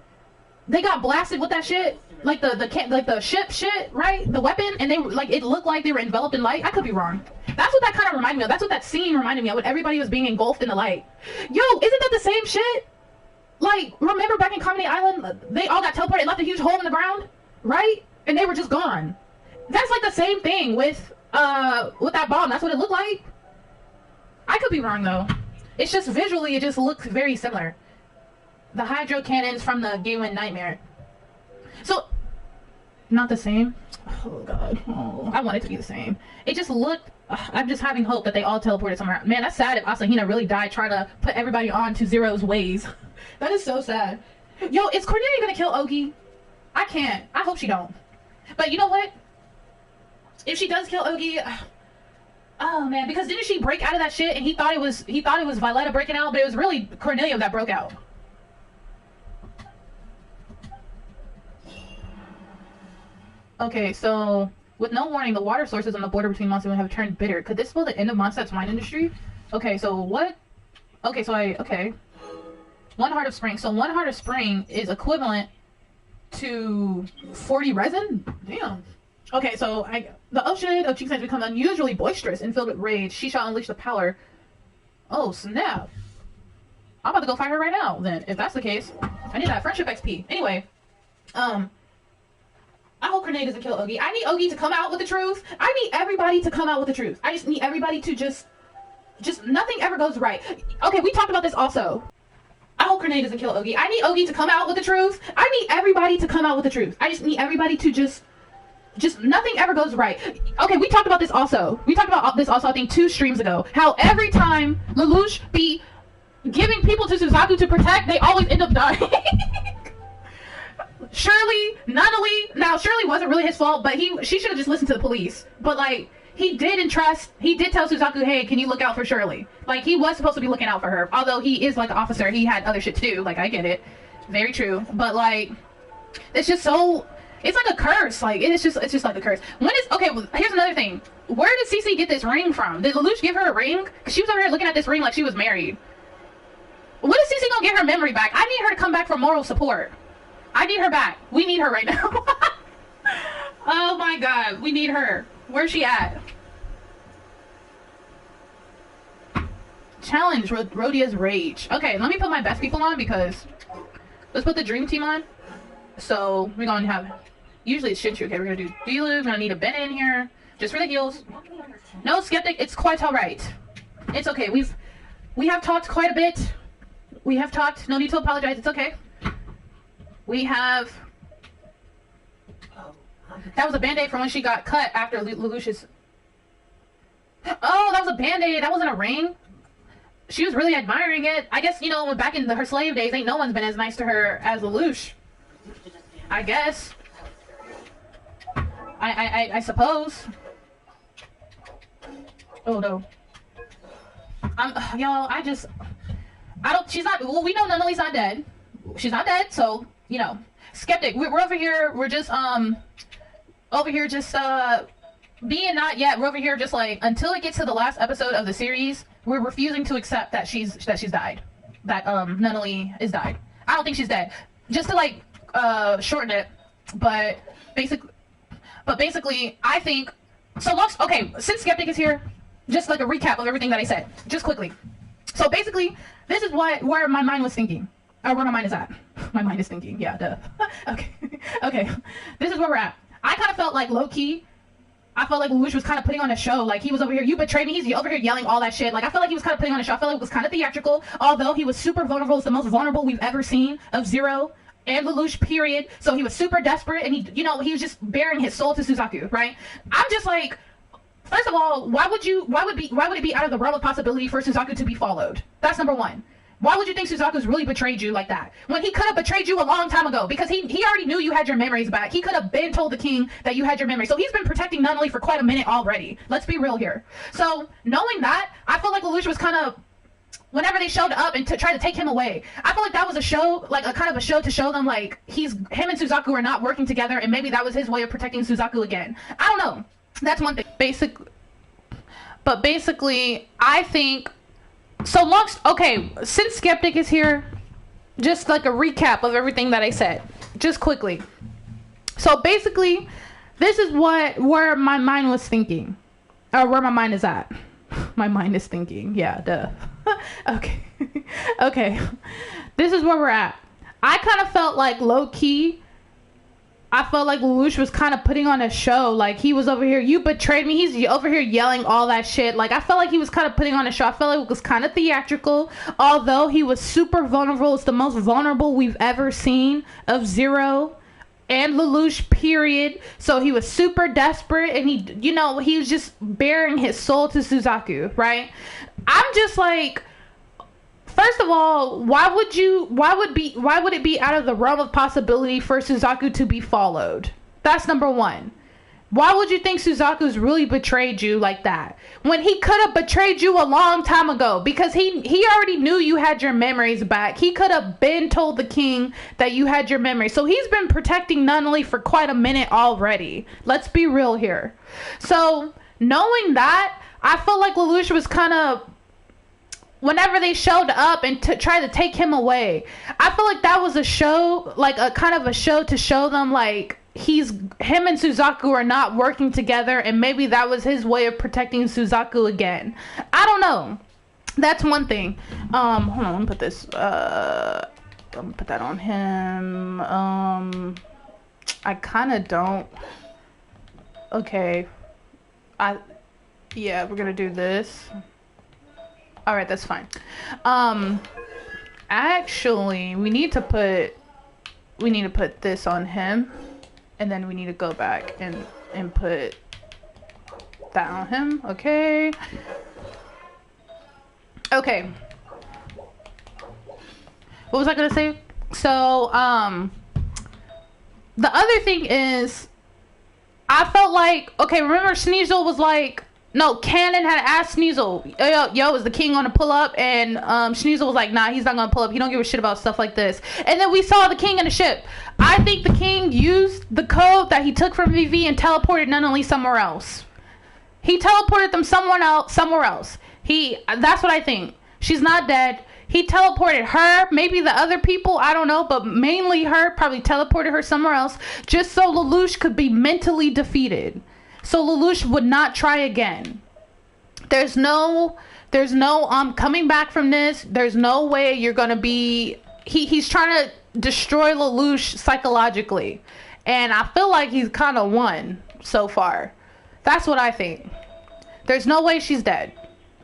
They got blasted with that shit, like the ship shit, right? The weapon, and they like, it looked like they were enveloped in light. I could be wrong. That's what that kind of reminded me of. That's what that scene reminded me of, when everybody was being engulfed in the light. Yo, isn't that the same shit? Like, remember back in Kamine Island, they all got teleported and left a huge hole in the ground, right? And they were just gone. That's like the same thing with that bomb. That's what it looked like. I could be wrong though. It's just visually, it just looks very similar. The hydro cannons from the Gawain Nightmare. So, not the same? Oh god. Oh, I want it to be the same. It just looked, I'm just having hope that they all teleported somewhere. Man, that's sad if Asahina really died trying to put everybody on to Zero's ways. That is so sad. Yo, is Cornelia gonna kill Ogi? I can't. I hope she don't. But you know what? If she does kill Ogi, oh man, because didn't she break out of that shit and he thought it was Violetta breaking out, but it was really Cornelia that broke out. Okay, so with no warning, the water sources on the border between Mondstadt have turned bitter. Could this spell the end of Mondstadt's wine industry? Okay, so what? Okay, so okay. 1 heart of spring. So 1 heart of spring is equivalent to 40 resin? Damn. Okay, so the ocean of Cheeks has become unusually boisterous and filled with rage. She shall unleash the power. Oh, snap. I'm about to go fight her right now, then, if that's the case. I need that friendship XP. Anyway, I hope Cornelia doesn't kill Ogi. I need Ogi to come out with the truth. I need everybody to come out with the truth. I just need everybody to just nothing ever goes right. Okay, we talked about this also. I hope Cornelia doesn't kill Ogi. I need Ogi to come out with the truth. I need everybody to come out with the truth. I just need everybody to just nothing ever goes right. Okay, we talked about this also. We talked about this also, I think, 2 streams ago. How every time Lelouch be giving people to Suzaku to protect, they always end up dying. Shirley, Nunnally. Now, Shirley wasn't really his fault, but she should have just listened to the police. But like, he did entrust. He did tell Suzaku, "Hey, can you look out for Shirley?" Like, he was supposed to be looking out for her. Although he is like an officer, he had other shit to do. Like, I get it, very true. But like, it's just so. It's like a curse. Like, it's just like a curse. Okay, well, here's another thing. Where did Cece get this ring from? Did Lelouch give her a ring? Because she was over here looking at this ring like she was married. When is Cece gonna get her memory back? I need her to come back for moral support. I need her back. We need her right now. Oh my god, we need her. Where's she at? Challenge Rhodia's Rage. Okay, let me put my best people on, because let's put the dream team on. So we're gonna have, usually it's Shinchu. Okay, we're gonna do Dilu. We're gonna need a Ben in here just for the heals. No Skeptic, it's quite all right. It's okay. We have talked quite a bit. We have talked. No need to apologize. It's okay. We have. That was a band-aid from when she got cut after Lelouch's. Oh, that was a band-aid. That wasn't a ring. She was really admiring it. I guess, when back in her slave days, ain't no one's been as nice to her as Lelouch. I guess. I suppose. Oh no. She's not, well, we know Nunnally's not dead. She's not dead, so, Skeptic, we're over here, we're just, being not yet, we're over here just like, until it gets to the last episode of the series, we're refusing to accept that she's died. that Nunnally is died. I don't think she's dead. Just to like shorten it, but basically, I think so. Okay, since Skeptic is here, just like a recap of everything that I said, just quickly. So basically, this is where my mind was thinking, or where my mind is at. My mind is thinking, yeah, duh. Okay, okay. This is where we're at. I kind of felt like low key. I felt like Lelouch was kind of putting on a show. Like, he was over here, you betrayed me. He's over here yelling all that shit. Like, I felt like he was kind of putting on a show. I felt like it was kind of theatrical. Although he was super vulnerable. It's the most vulnerable we've ever seen of Zero and Lelouch, period. So he was super desperate. And he was just bearing his soul to Suzaku, right? I'm just like, first of all, why would it be out of the realm of possibility for Suzaku to be followed? That's number one. Why would you think Suzaku's really betrayed you like that? When he could have betrayed you a long time ago, because he already knew you had your memories back. He could have been told the king that you had your memories. So he's been protecting Nunnally for quite a minute already. Let's be real here. So knowing that, I feel like Lelouch was kind of, whenever they showed up and to try to take him away, I feel like that was a show, like a kind of a show to show them like him and Suzaku are not working together, and maybe that was his way of protecting Suzaku again. I don't know. That's one thing. Basically, I think. So okay, since Skeptic is here, just like a recap of everything that I said, just quickly. So basically, this is where my mind was thinking, or where my mind is at. My mind is thinking, yeah, duh. Okay, okay. This is where we're at. I kind of felt like low key. I felt like Lelouch was kind of putting on a show. Like, he was over here, you betrayed me. He's over here yelling all that shit. Like, I felt like he was kind of putting on a show. I felt like it was kind of theatrical. Although he was super vulnerable. It's the most vulnerable we've ever seen of Zero and Lelouch, period. So he was super desperate. And he was just bearing his soul to Suzaku, right? I'm just like... First of all, why would it be out of the realm of possibility for Suzaku to be followed? That's number one. Why would you think Suzaku's really betrayed you like that? When he could have betrayed you a long time ago, because he already knew you had your memories back. He could have been told the king that you had your memories. So he's been protecting Nunnally for quite a minute already. Let's be real here. So knowing that, I felt like Lelouch was kind of... Whenever they showed up and tried to take him away, I feel like that was a show, like a kind of a show to show them like him and Suzaku are not working together, and maybe that was his way of protecting Suzaku again. I don't know. That's one thing. Hold on, let me put this. I'm gonna put that on him. I kind of don't. Okay. Yeah, we're gonna do this. All right, that's fine. Actually, we need to put this on him, and then we need to go back and put that on him. Okay. Okay. What was I gonna say? So, the other thing is, I felt like, okay, remember Sneasel was like, no, Cannon had asked Sneasel, yo, is the king gonna pull up? And Sneasel was like, nah, he's not gonna pull up. He don't give a shit about stuff like this. And then we saw the king in the ship. I think the king used the code that he took from VV and teleported Nunnally somewhere else. He teleported them somewhere else. That's what I think. She's not dead. He teleported her, maybe the other people, I don't know, but mainly her, probably teleported her somewhere else, just so Lelouch could be mentally defeated. So Lelouch would not try again. There's no coming back from this. There's no way you're gonna be. He's trying to destroy Lelouch psychologically, and I feel like he's kind of won so far. That's what I think. There's no way she's dead.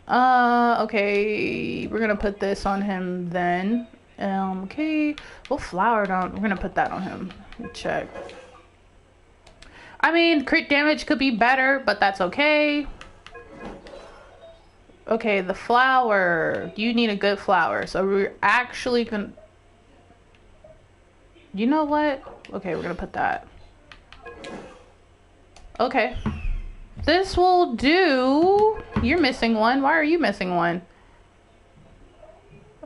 Okay, we're gonna put this on him then. Okay, we'll flower it on. We're gonna put that on him. Check. I mean, crit damage could be better, but that's okay. Okay, the flower. You need a good flower. So we're actually gonna... You know what? Okay, we're gonna put that. Okay. This will do. You're missing one. Why are you missing one?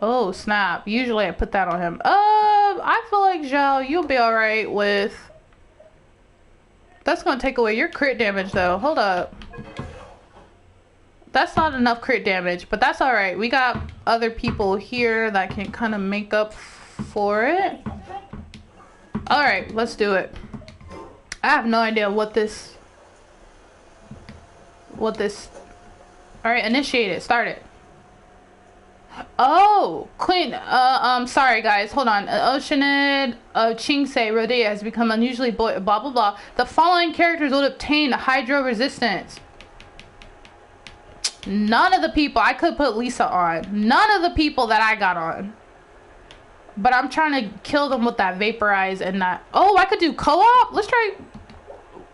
Oh, snap. Usually I put that on him. I feel like, Zhao, you'll be alright with... That's gonna take away your crit damage though. Hold up. That's not enough crit damage, but that's all right. We got other people here that can kind of make up for it. All right, let's do it. I have no idea what this. All right, initiate it. Start it. Oh, Queen. Sorry guys, hold on. Oceanid of Chingsei Rodea has become unusually blah blah blah. The following characters will obtain hydro resistance. None of the people I could put Lisa on. None of the people that I got on. But I'm trying to kill them with that vaporize and that. Oh, I could do co-op. Let's try.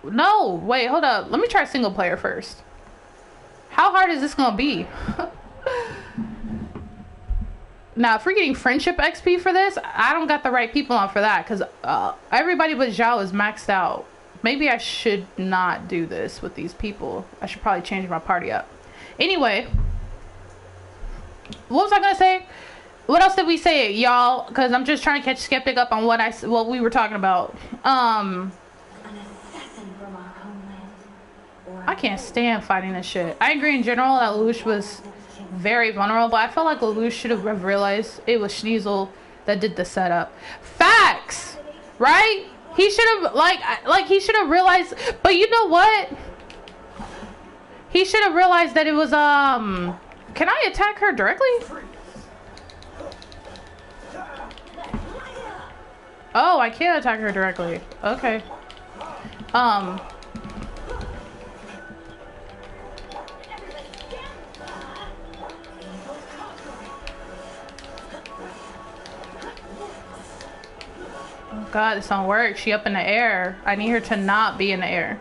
No, wait, hold up. Let me try single player first. How hard is this gonna be? Now, if we're getting friendship XP for this, I don't got the right people on for that, because everybody but Zhao is maxed out. Maybe I should not do this with these people. I should probably change my party up. Anyway, what was I gonna say? What else did we say, y'all? Because I'm just trying to catch Skeptic up on what we were talking about. I can't stand fighting this shit. I agree in general that Lelouch was very vulnerable, but I felt like Lelouch should have realized it was Schneasel that did the setup. Facts, right? He should have like he should have realized. But you know what? He should have realized that it was Can I attack her directly? Oh, I can't attack her directly. Okay. God, this don't work. She up in the air. I need her to not be in the air.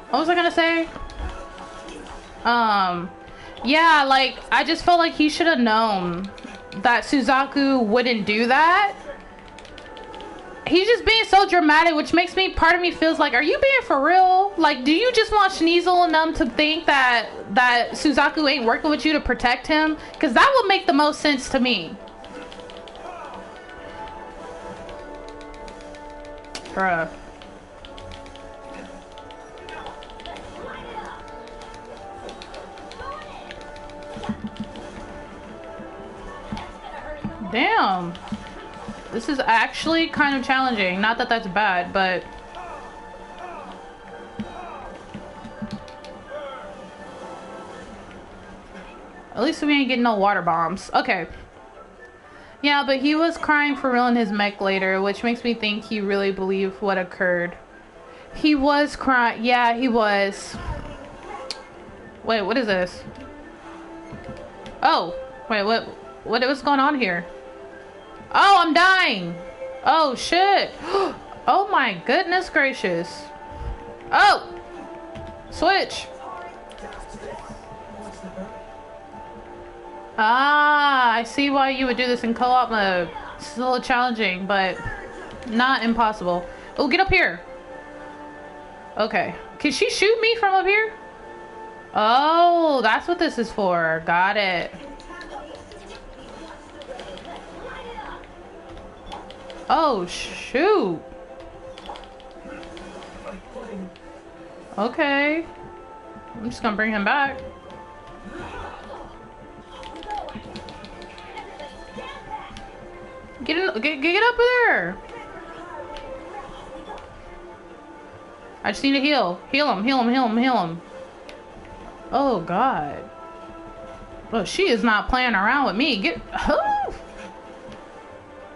What was I gonna say? Yeah, like, I just felt like he should have known that Suzaku wouldn't do that. He's just being so dramatic, which makes me, part of me feels like, are you being for real? Like, do you just want Schneasel and them to think that Suzaku ain't working with you to protect him? Because that would make the most sense to me. Bruh. Damn. This is actually kind of challenging. Not that that's bad, but... At least we ain't getting no water bombs. Okay. Yeah, but he was crying for real in his mech later, which makes me think he really believed what occurred. He was crying. Yeah, he was. Wait, what is this? Oh, wait, what's going on here? Oh, I'm dying. Oh, shit. Oh, my goodness gracious. Oh, switch. Ah, I see why you would do this in co-op mode. It's a little challenging, but not impossible. Oh, get up here. Okay. Can she shoot me from up here? Oh, that's what this is for. Got it. Oh, shoot. Okay. I'm just gonna bring him back. Get up there. I just need to heal. Heal him. Oh, God. Oh, she is not playing around with me. Oh.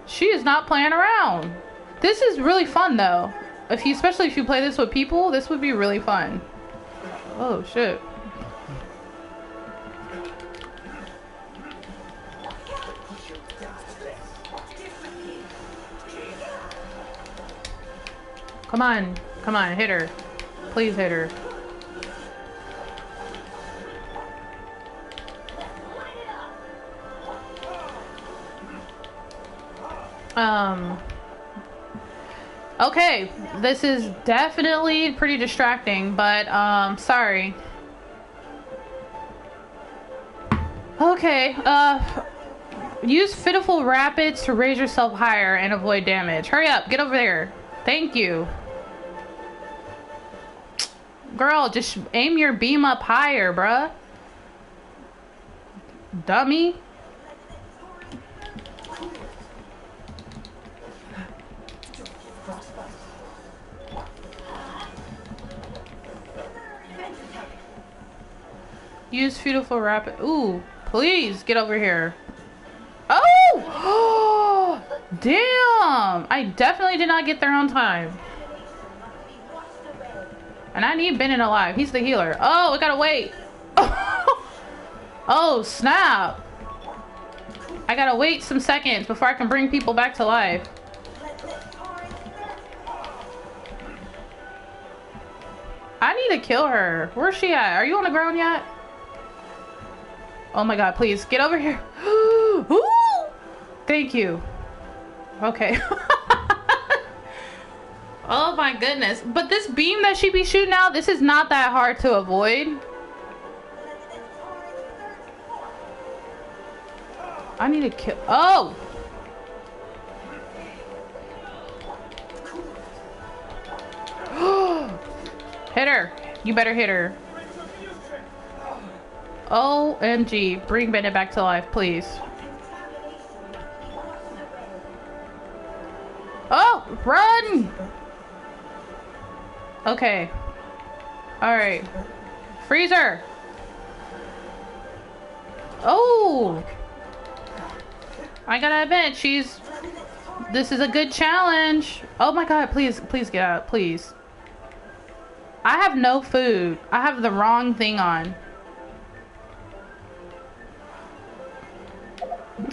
She is not playing around. This is really fun, though. Especially if you play this with people, this would be really fun. Oh, shit. Come on, hit her. Please hit her. Okay, this is definitely pretty distracting, but, sorry. Okay, use Pitiful Rapids to raise yourself higher and avoid damage. Hurry up, get over there. Thank you. Girl, just aim your beam up higher, bruh. Dummy. Use beautiful rapid. Ooh, please get over here. Oh! Damn! I definitely did not get there on time. And I need Bennett alive. He's the healer. Oh, we gotta wait. Oh, snap. I gotta wait some seconds before I can bring people back to life. I need to kill her. Where's she at? Are you on the ground yet? Oh my god, please get over here. Ooh, thank you. Okay. Oh my goodness. But this beam that she be shooting out, this is not that hard to avoid. I need to kill. Oh! Hit her. You better hit her. OMG. Bring Bennett back to life, please. Oh! Run! Okay. Alright. Freezer! Oh! I gotta admit, this is a good challenge. Oh my god, please get out, please. I have no food. I have the wrong thing on.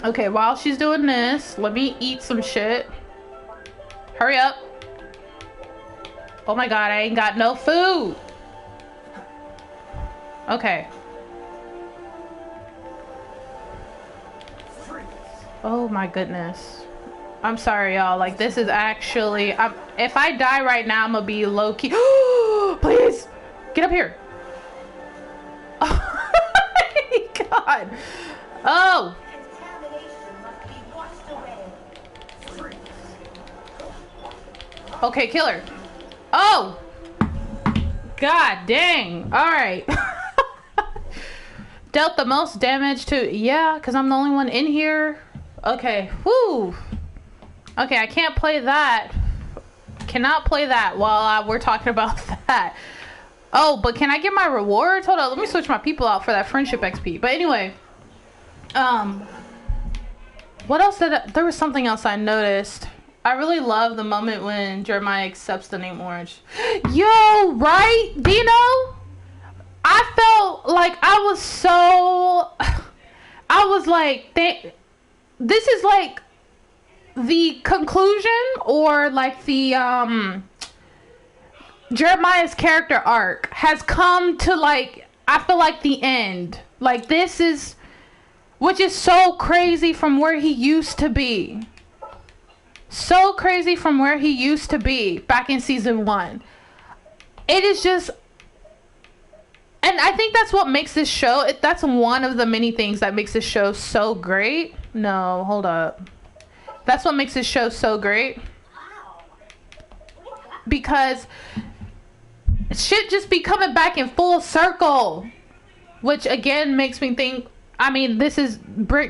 Okay, while she's doing this, let me eat some shit. Hurry up. Oh my god, I ain't got no food. Okay. Oh my goodness. I'm sorry, y'all. Like, this is actually... if I die right now, I'm gonna be low-key... Please! Get up here! Oh my god! Oh! Okay, kill her. Oh! God dang. Alright. Dealt the most damage to... Yeah, because I'm the only one in here. Okay. Whoo! Okay, I can't play that. Cannot play that while we're talking about that. Oh, but can I get my rewards? Hold on, let me switch my people out for that friendship XP. But anyway, what else there was something else I noticed. I really love the moment when Jeremiah accepts the name Orange. Yo, right, Dino? I felt like I was like, this is like the conclusion, or like the Jeremiah's character arc has come to, like, I feel like the end. Like, this is, which is so crazy from where he used to be. So crazy from where he used to be back in season 1. It is just, and I think that's what makes this show, that's one of the many things that makes this show so great. No, hold up. That's what makes this show so great. Because shit just be coming back in full circle. Which again makes me think, I mean, this is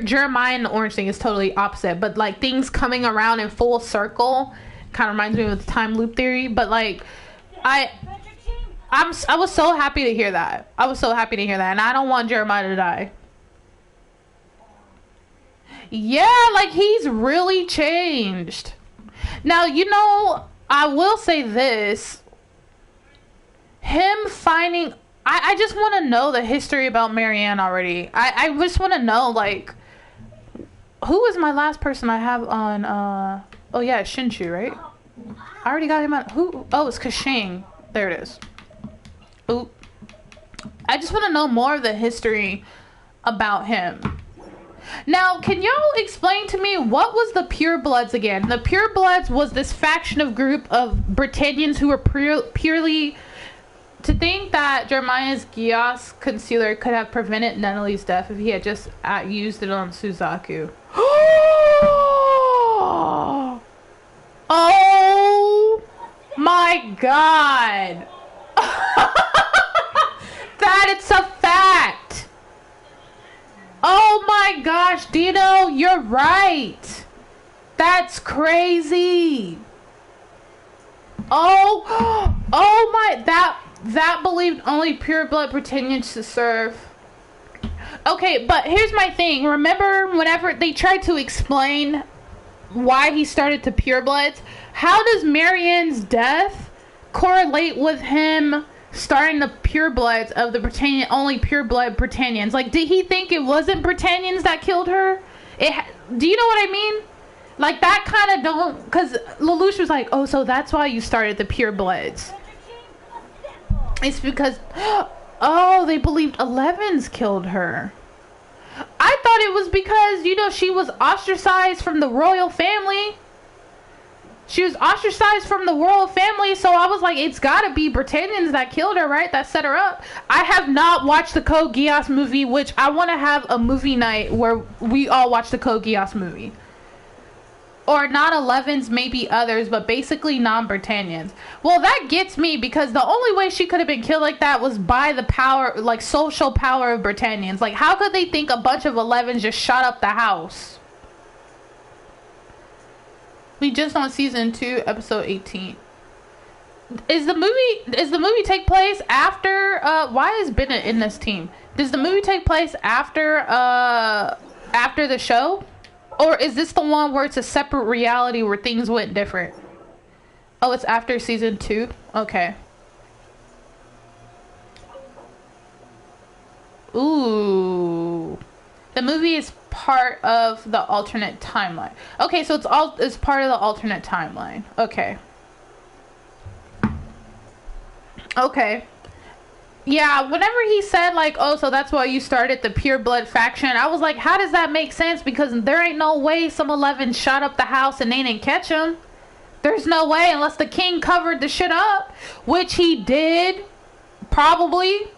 Jeremiah and the Orange thing is totally opposite, but like things coming around in full circle kind of reminds me of the time loop theory. But like, I was so happy to hear that. I was so happy to hear that, and I don't want Jeremiah to die. Yeah, like, he's really changed. Now, you know, I will say this. Him finding... I just want to know the history about Marianne already. I just want to know, like... Who was my last person I have on... Oh, yeah, it's Shinshu, right? I already got him on... Who? Oh, it's Kashing. There it is. Oop. I just want to know more of the history about him. Now, can y'all explain to me what was the Purebloods again? The Purebloods was this faction of group of Britannians who were purely... To think that Jeremiah's Geass concealer could have prevented Nunnely's death if he had just used it on Suzaku. Oh my god! It's a fact. Oh my gosh, Dino, you're right. That's crazy. Oh, oh my, that believed only pure blood Britannians to serve. Okay, but here's my thing. Remember whenever they tried to explain why he started to purebloods, how does Marianne's death correlate with him starting the purebloods of the Britannian, only pureblood Britannians? Like, did he think it wasn't Britannians that killed her? Do you know what I mean? Like, that kind of don't, because Lelouch was like, oh, so that's why you started the purebloods. It's because, oh, they believed 11s killed her. I thought it was because, you know, she was ostracized from the royal family. She was ostracized from the royal family, so I was like, it's gotta be Britannians that killed her, right? That set her up. I have not watched the Code Geass movie, which I want to have a movie night where we all watch the Code Geass movie. Or not 11s, maybe others, but basically non-Britannians. Well, that gets me, because the only way she could have been killed like that was by the power, like, social power of Britannians. Like, how could they think a bunch of 11s just shot up the house? We just on season 2, episode 18. Is the movie take place after, why is Bennett in this team? Does the movie take place after the show? Or is this the one where it's a separate reality where things went different? Oh, it's after season 2? Okay. Ooh. The movie is part of the alternate timeline. Okay, so it's part of the alternate timeline. Okay. Okay. Yeah, whenever he said, like, oh, so that's why you started the Pure Blood faction, I was like, how does that make sense? Because there ain't no way some 11 shot up the house and they didn't catch him. There's no way, unless the king covered the shit up, which he did, probably.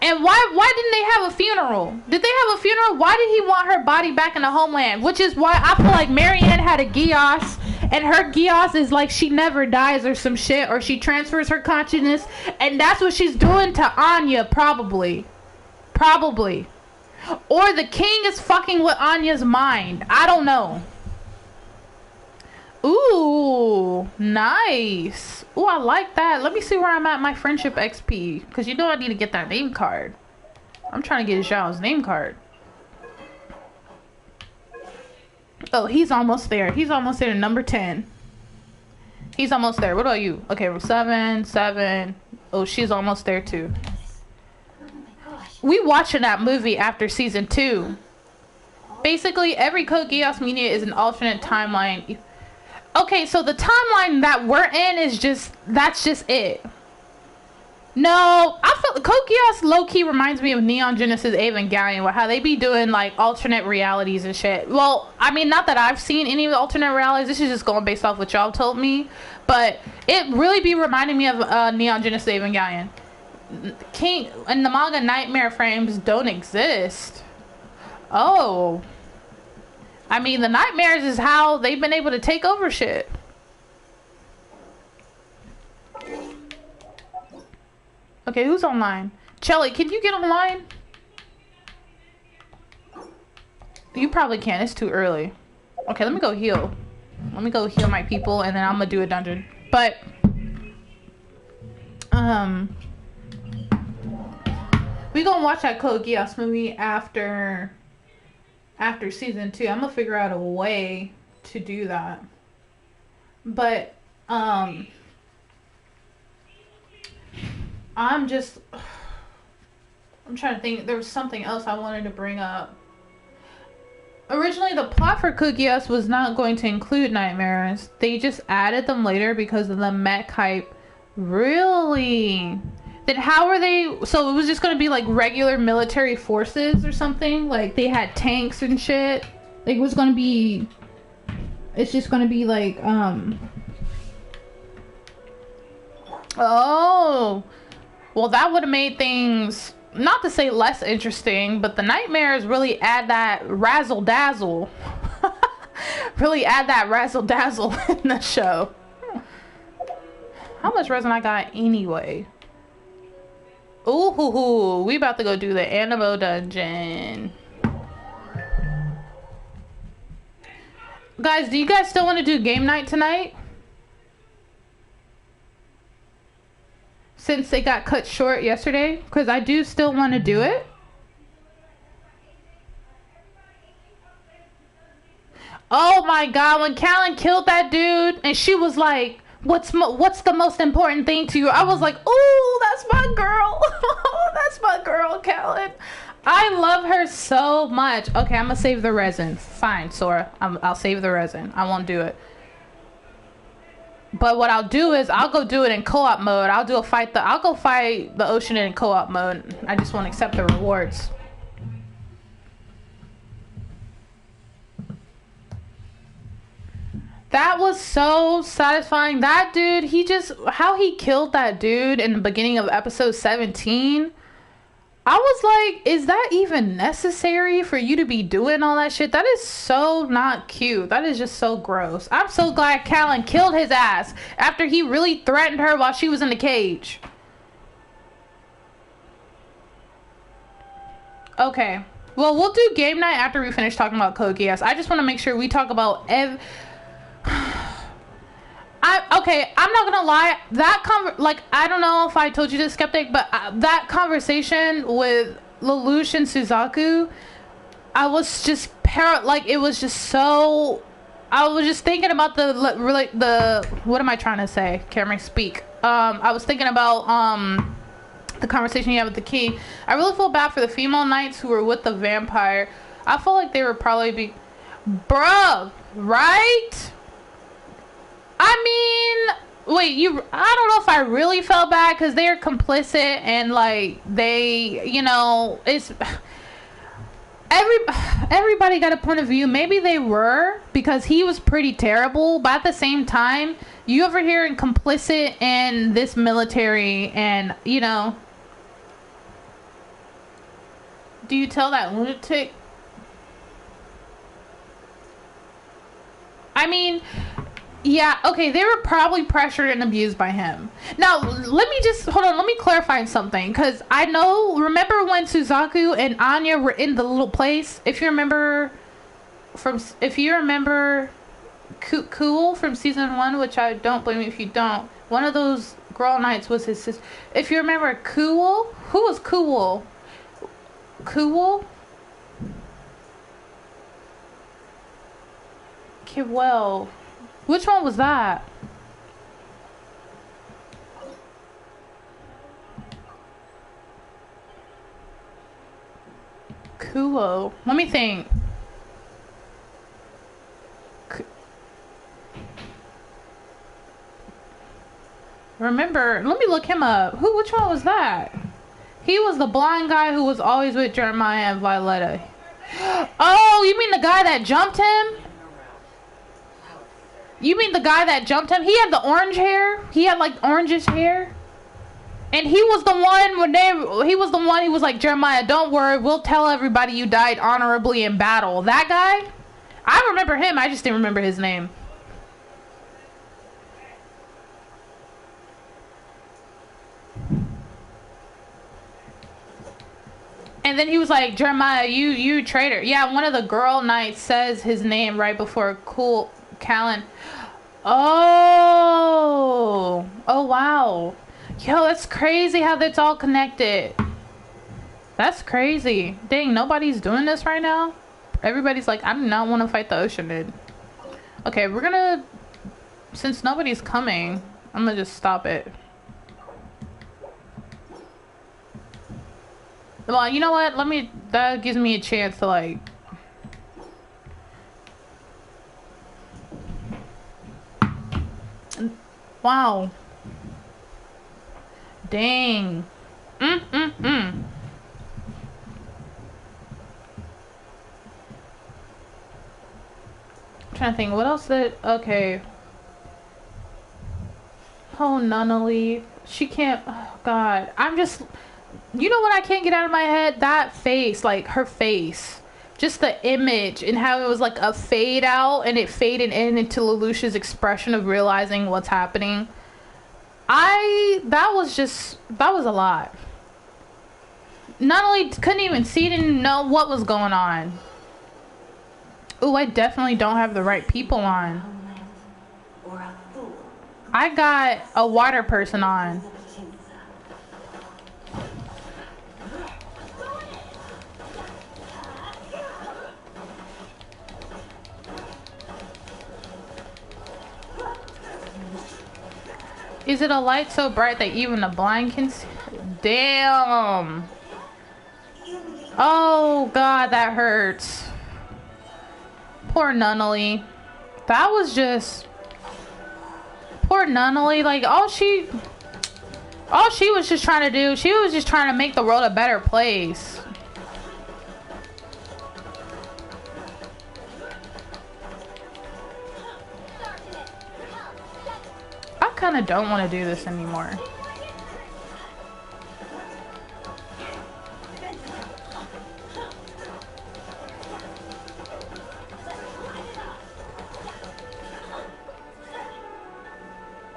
And why didn't they have a funeral? Did they have a funeral? Why did he want her body back in the homeland? Which is why I feel like Marianne had a Geass, and her Geass is like she never dies or some shit, or she transfers her consciousness, and that's what she's doing to Anya, probably. Probably. Or the king is fucking with Anya's mind. I don't know. Ooh, nice. Ooh, I like that. Let me see where I'm at my friendship XP. Because you know I need to get that name card. I'm trying to get Zhao's name card. Oh, he's almost there. He's almost there to number 10. He's almost there. What about you? Okay, 7. Oh, she's almost there too. We watching that movie after season 2. Basically, every Code Geass media is an alternate timeline. Okay, so the timeline that we're in is that's just it. No, I feel Code Geass low-key reminds me of Neon Genesis Evangelion, with how they be doing like alternate realities and shit. Well, I mean, not that I've seen any of the alternate realities. This is just going based off what y'all told me, but it really be reminding me of Neon Genesis Evangelion. King and the manga nightmare frames don't exist. Oh. I mean, the nightmares is how they've been able to take over shit. Okay, who's online? Chelly, can you get online? You probably can't. It's too early. Okay, let me go heal. Let me go heal my people, and then I'm gonna do a dungeon. But, we gonna watch that Code Geass movie after season 2. I'm gonna figure out a way to do that. But I'm trying to think. There was something else I wanted to bring up. Originally, the plot for Code Geass was not going to include nightmares. They just added them later because of the mech hype. Really? Then how are they? So it was just gonna be like regular military forces or something? Like they had tanks and shit? Like it was gonna be... It's just gonna be like, Oh. Well, that would have made things, not to say less interesting, but the nightmares really add that razzle dazzle. Really add that razzle dazzle in the show. How much resin I got anyway? Ooh, hoo, hoo. We about to go do the Animo dungeon. Guys, do you guys still want to do game night tonight? Since they got cut short yesterday, because I do still want to do it. Oh my god, when Callan killed that dude and she was like, what's the most important thing to you? I was like, ooh, that's my girl. That's my girl, Callan. I love her so much. Okay, I'm gonna save the resin. Fine, Sora. I'll save the resin. I won't do it. But what I'll do is I'll go do it in co-op mode. I'll go fight the ocean in co-op mode. I just won't accept the rewards. That was so satisfying. That dude, how he killed that dude in the beginning of episode 17. I was like, is that even necessary for you to be doing all that shit? That is so not cute. That is just so gross. I'm so glad Callan killed his ass after he really threatened her while she was in the cage. Okay. Well, we'll do game night after we finish talking about Code Geass. I just want to make sure we talk about okay, I'm not gonna lie. I don't know if I told you this, Skeptic, but that conversation with Lelouch and Suzaku, I was just it was just so. I was just thinking about the what am I trying to say? Can't really speak. I was thinking about the conversation you had with the key. I really feel bad for the female knights who were with the vampire. I feel like they would probably be, bruh, right? I mean, wait, I don't know if I really felt bad because they're complicit and like they, it's everybody got a point of view. Maybe they were because he was pretty terrible, but at the same time, you over here and complicit in this military and, do you tell that lunatic? I mean, yeah, okay, they were probably pressured and abused by him. Now, let me clarify something, because remember when Suzaku and Anya were in the little place? If you remember Cool from season 1, which I don't blame you if you don't, one of those girl knights was his sister. If you remember Cool, who was Cool? Cool? Okay, well, which one was that? Cool. Let me think. Remember, let me look him up. Which one was that? He was the blind guy who was always with Jeremiah and Violetta. Oh, you mean the guy that jumped him? You mean the guy that jumped him? He had the orange hair. He had like orangish hair. And he was the one who was like, Jeremiah, don't worry. We'll tell everybody you died honorably in battle. That guy? I remember him. I just didn't remember his name. And then he was like, Jeremiah, you traitor. Yeah, one of the girl knights says his name right before Callan. Oh, wow. Yo, that's crazy how that's all connected. That's crazy. Dang, nobody's doing this right now. Everybody's like, I do not want to fight the ocean dude. Okay, we're gonna, since nobody's coming, I'm gonna just stop it. Well, you know what? That gives me a chance to like. Wow. Dang. I'm trying to think, what else okay. Oh, Nunnally. She can't, oh God. You know what I can't get out of my head? That face, like her face. Just the image and how it was like a fade out and it faded in into Lelouch's expression of realizing what's happening. That was a lot. not only couldn't even see, didn't know what was going on. Ooh, I definitely don't have the right people on. I got a water person on. Is it a light so bright that even the blind can see? Damn. Oh god, that hurts. Poor Nunnally. That was just... Poor Nunnally. Like, all she was just trying to do, she was just trying to make the world a better place. I kind of don't want to do this anymore.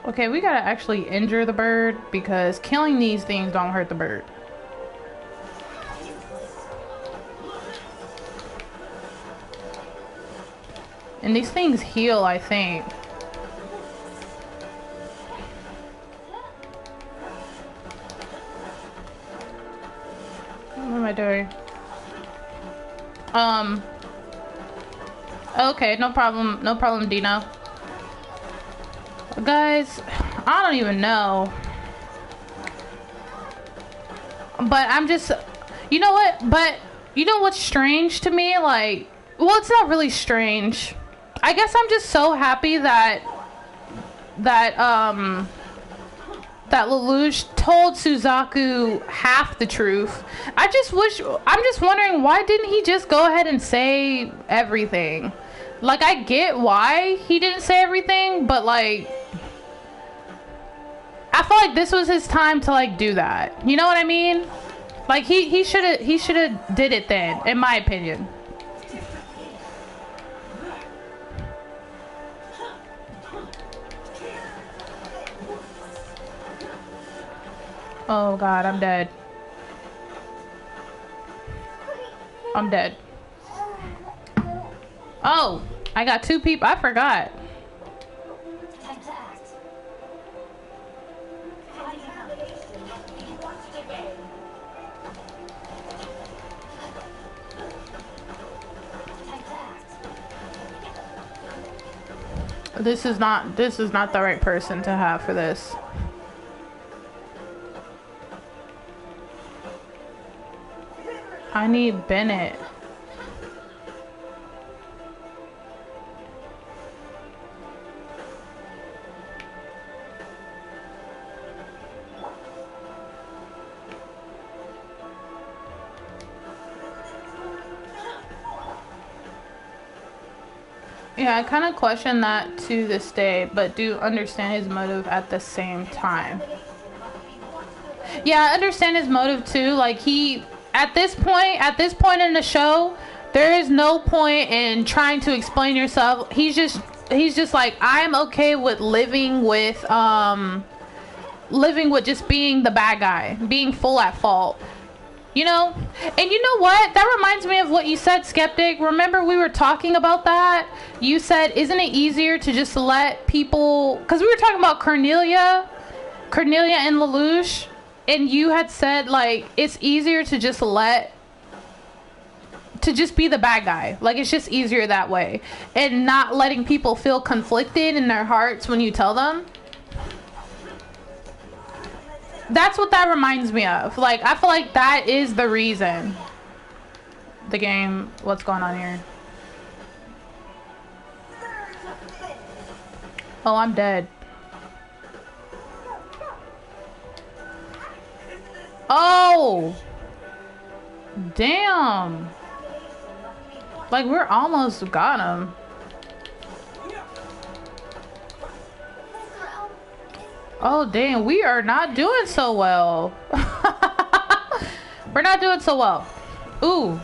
Okay, we gotta actually injure the bird because killing these things don't hurt the bird. And these things heal, I think. What am I doing? Okay, no problem, Dino. Guys, I don't even know. But I'm just, you know what? But you know what's strange to me? Like, well, it's not really strange. I guess I'm just so happy that Lelouch told Suzaku half the truth. I'm just wondering, why didn't he just go ahead and say everything? Like, I get why he didn't say everything, but like, I feel like this was his time to like do that. You know what I mean? Like, he should have did it then, in my opinion. Oh god, I'm dead. I'm dead. Oh, I got two people. I forgot. This is not the right person to have for this. I need Bennett. Yeah, I kind of question that to this day, but do understand his motive at the same time. Yeah, I understand his motive too. Like, he, at this point in the show, there is no point in trying to explain yourself. He's just like, I'm okay with living with just being the bad guy, being full at fault. You know? And you know what? That reminds me of what you said, Skeptic. Remember we were talking about that? You said, isn't it easier to just let people... Because we were talking about Cornelia and Lelouch. And you had said, like, it's easier to just be the bad guy. Like, it's just easier that way. And not letting people feel conflicted in their hearts when you tell them. That's what that reminds me of. Like, I feel like that is the reason. The game, what's going on here? Oh, I'm dead. Oh! Damn. Like, we're almost got him. Oh, damn, we are not doing so well. We're not doing so well. Ooh.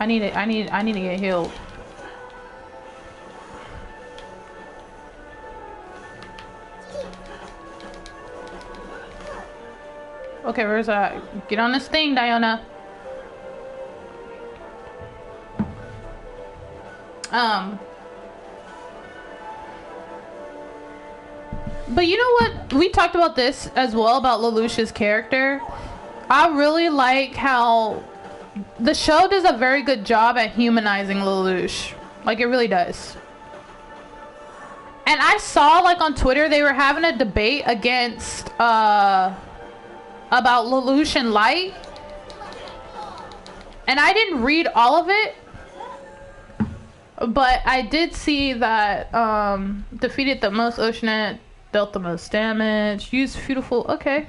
I need to get healed. Okay, where's that? Get on this thing, Diana. But you know what? We talked about this as well, about Lelouch's character. I really like how the show does a very good job at humanizing Lelouch. Like, it really does. And I saw, like, on Twitter, they were having a debate against, about Lelouch and Light. And I didn't read all of it. But I did see that, defeated the most Oceanite, dealt the most damage, used beautiful, okay.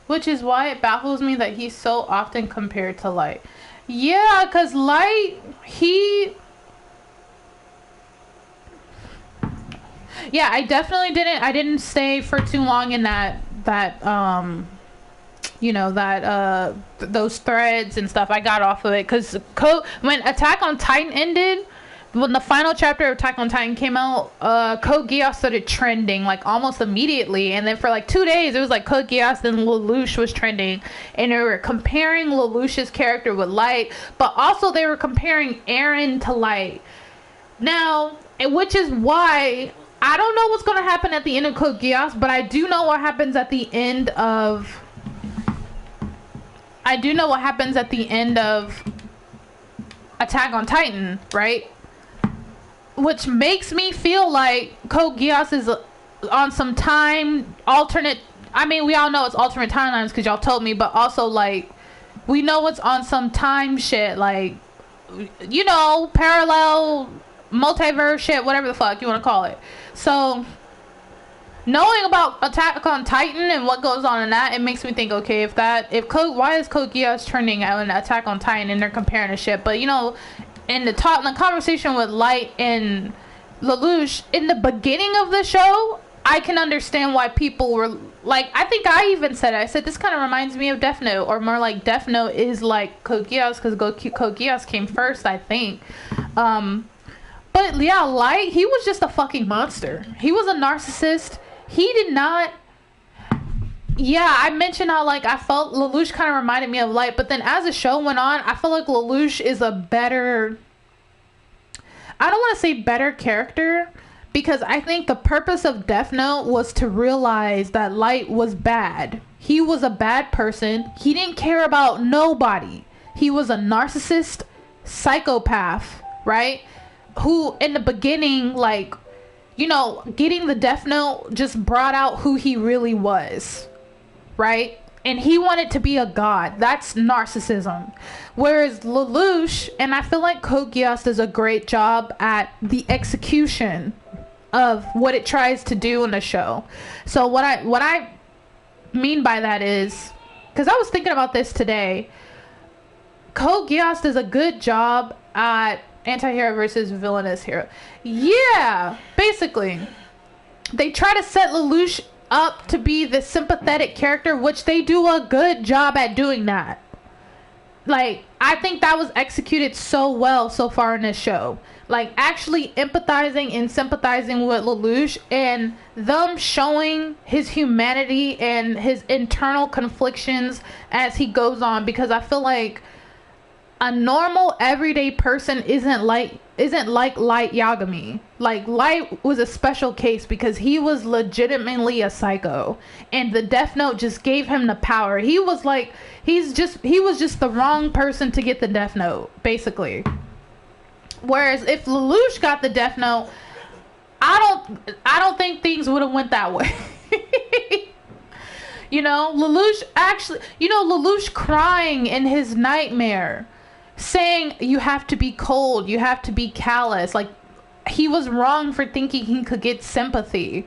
Which is why it baffles me that he's so often compared to Light. Yeah, because Light, yeah, I definitely didn't stay for too long in that you know, that those threads and stuff. I got off of it because when Attack on Titan ended, when the final chapter of Attack on Titan came out, Code Geass started trending like almost immediately, and then for like 2 days it was like Code Geass, then Lelouch was trending, and they were comparing Lelouch's character with Light, but also they were comparing Eren to Light. Now, which is why I don't know what's going to happen at the end of Code Geass, but I do know what happens at the end of Attack on Titan, right? Which makes me feel like Code Geass is on some time alternate. I mean, we all know it's alternate timelines because y'all told me, but also like we know it's on some time shit, like, you know, parallel multiverse shit, whatever the fuck you want to call it. So knowing about Attack on Titan and what goes on in that, it makes me think, okay, why is Code Geass trending out in Attack on Titan and they're comparing the shit? But you know, in the conversation with Light and Lelouch in the beginning of the show, I can understand why people were like, I think I even said it. I said this kind of reminds me of Death Note, or more like Death Note is like Code Geass because Code Geass came first, I think. But yeah, Light, he was just a fucking monster. He was a narcissist. He did not. Yeah, I mentioned how like I felt Lelouch kind of reminded me of Light, but then as the show went on, I feel like Lelouch is a better, I don't want to say better character, because I think the purpose of Death Note was to realize that Light was bad. He was a bad person. He didn't care about nobody. He was a narcissist, psychopath, right? Who in the beginning, like, you know, getting the Death Note just brought out who he really was, right? And he wanted to be a god. That's narcissism. Whereas Lelouch, and I feel like Code Geass does a great job at the execution of what it tries to do in the show. So what I mean by that is, because I was thinking about this today, Code Geass does a good job at anti-hero versus villainous hero. Yeah, basically they try to set Lelouch up to be the sympathetic character, which they do a good job at doing that. Like, I think that was executed so well so far in this show, like actually empathizing and sympathizing with Lelouch and them showing his humanity and his internal conflictions as he goes on, because I feel like a normal everyday person isn't like Light Yagami. Like, Light was a special case because he was legitimately a psycho, and the Death Note just gave him the power. He was just the wrong person to get the Death Note, basically. Whereas if Lelouch got the Death Note, I don't think things would have went that way. You know, Lelouch crying in his nightmare, saying you have to be cold, you have to be callous. Like, he was wrong for thinking he could get sympathy.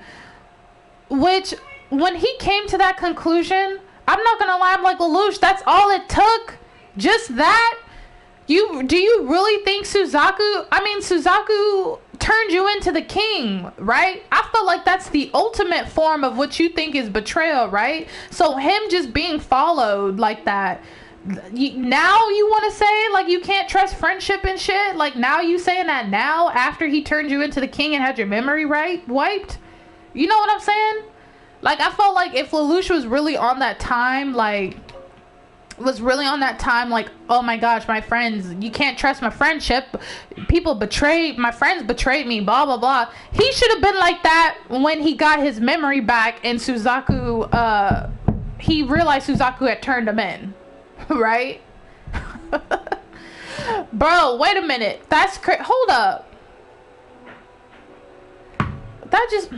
Which, when he came to that conclusion, I'm not gonna lie, I'm like, Lelouch, that's all it took? Just that? Do you really think Suzaku turned you into the king, right? I feel like that's the ultimate form of what you think is betrayal, right? So him just being followed like that, now you want to say like you can't trust friendship and shit? Like, now you saying that now after he turned you into the king and had your memory wiped? You know what I'm saying? Like, I felt like if Lelouch was really on that time, like, oh my gosh, my friends, you can't trust my friendship. My friends betrayed me, blah, blah, blah. He should have been like that when he got his memory back and Suzaku, he realized Suzaku had turned him in. Right? Bro, wait a minute. That's hold up. That just...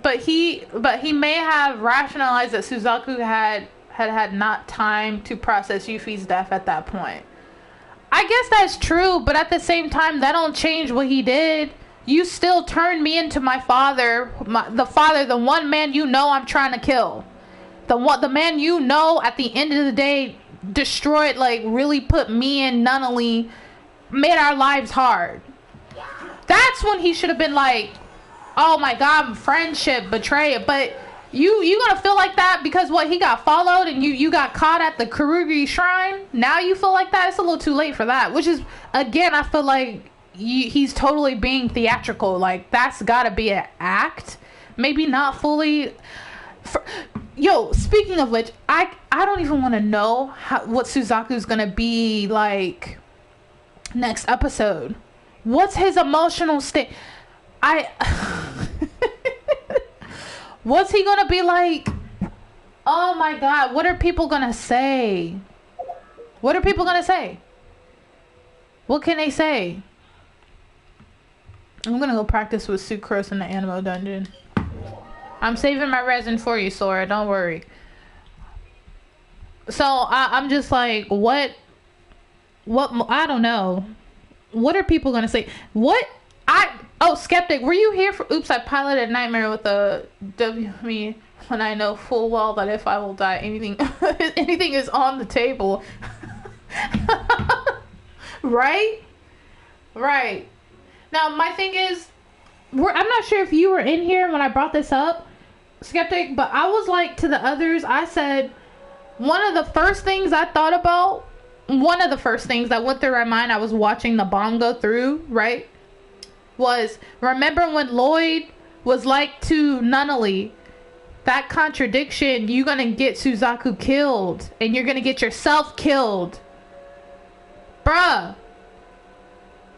But he may have rationalized that Suzaku had not time to process Yuffie's death at that point. I guess that's true, but at the same time, that don't change what he did. You still turned me into my father, the one man you know I'm trying to kill. The man you know at the end of the day destroyed, like, really put me and Nunnally, made our lives hard. That's when he should have been like, oh my god, friendship, betrayal. But you gonna feel like that because what, he got followed and you got caught at the Kurugi shrine? Now you feel like that? It's a little too late for that. Which is, again, I feel like he's totally being theatrical. Like, that's gotta be an act. Maybe not fully. Yo, speaking of which, I don't even want to know what Suzaku's gonna be like next episode. What's his emotional state? What's he gonna be like? Oh my god, what are people gonna say? What are people gonna say? What can they say? I'm gonna go practice with Sucrose in the Animo dungeon. I'm saving my resin for you, Sora, don't worry. So I'm just like, what I don't know. What are people gonna say? Oh, Skeptic, were you here for Oops, I piloted Nightmare with a WME when I know full well that if I will die, anything is on the table. Right? Right. Now, my thing is, I'm not sure if you were in here when I brought this up, Skeptic, but I was like to the others, I said, one of the first things I thought about, one of the first things that went through my mind, I was watching the bomb go through, right? Was, remember when Lloyd was like to Nunnally, that contradiction, you're gonna get Suzaku killed and you're gonna get yourself killed. Bruh.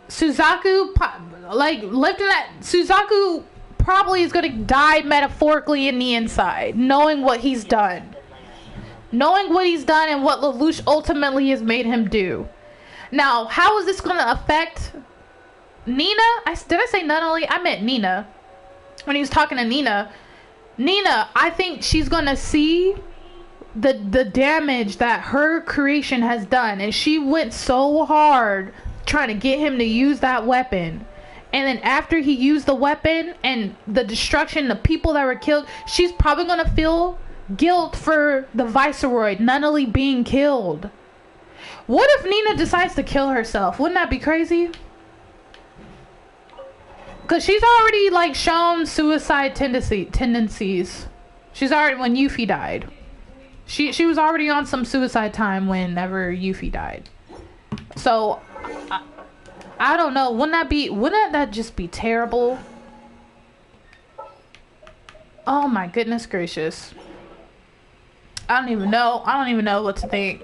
Suzaku, like, lifting that, Suzaku probably is gonna die metaphorically in the inside, knowing what he's done. Knowing what he's done and what Lelouch ultimately has made him do. Now, how is this gonna affect Nina? Did I say Nunnally? I meant Nina. When he was talking to Nina, I think she's gonna see the damage that her creation has done, and she went so hard trying to get him to use that weapon, and then after he used the weapon and the destruction, the people that were killed, she's probably gonna feel guilt for the Viceroy, Nunnally, being killed. What if Nina decides to kill herself? Wouldn't that be crazy? Because she's already, like, shown suicide tendencies. She's already, when Yuffie died. She was already on some suicide time whenever Yuffie died. So, I don't know. Wouldn't that just be terrible? Oh my goodness gracious. I don't even know what to think.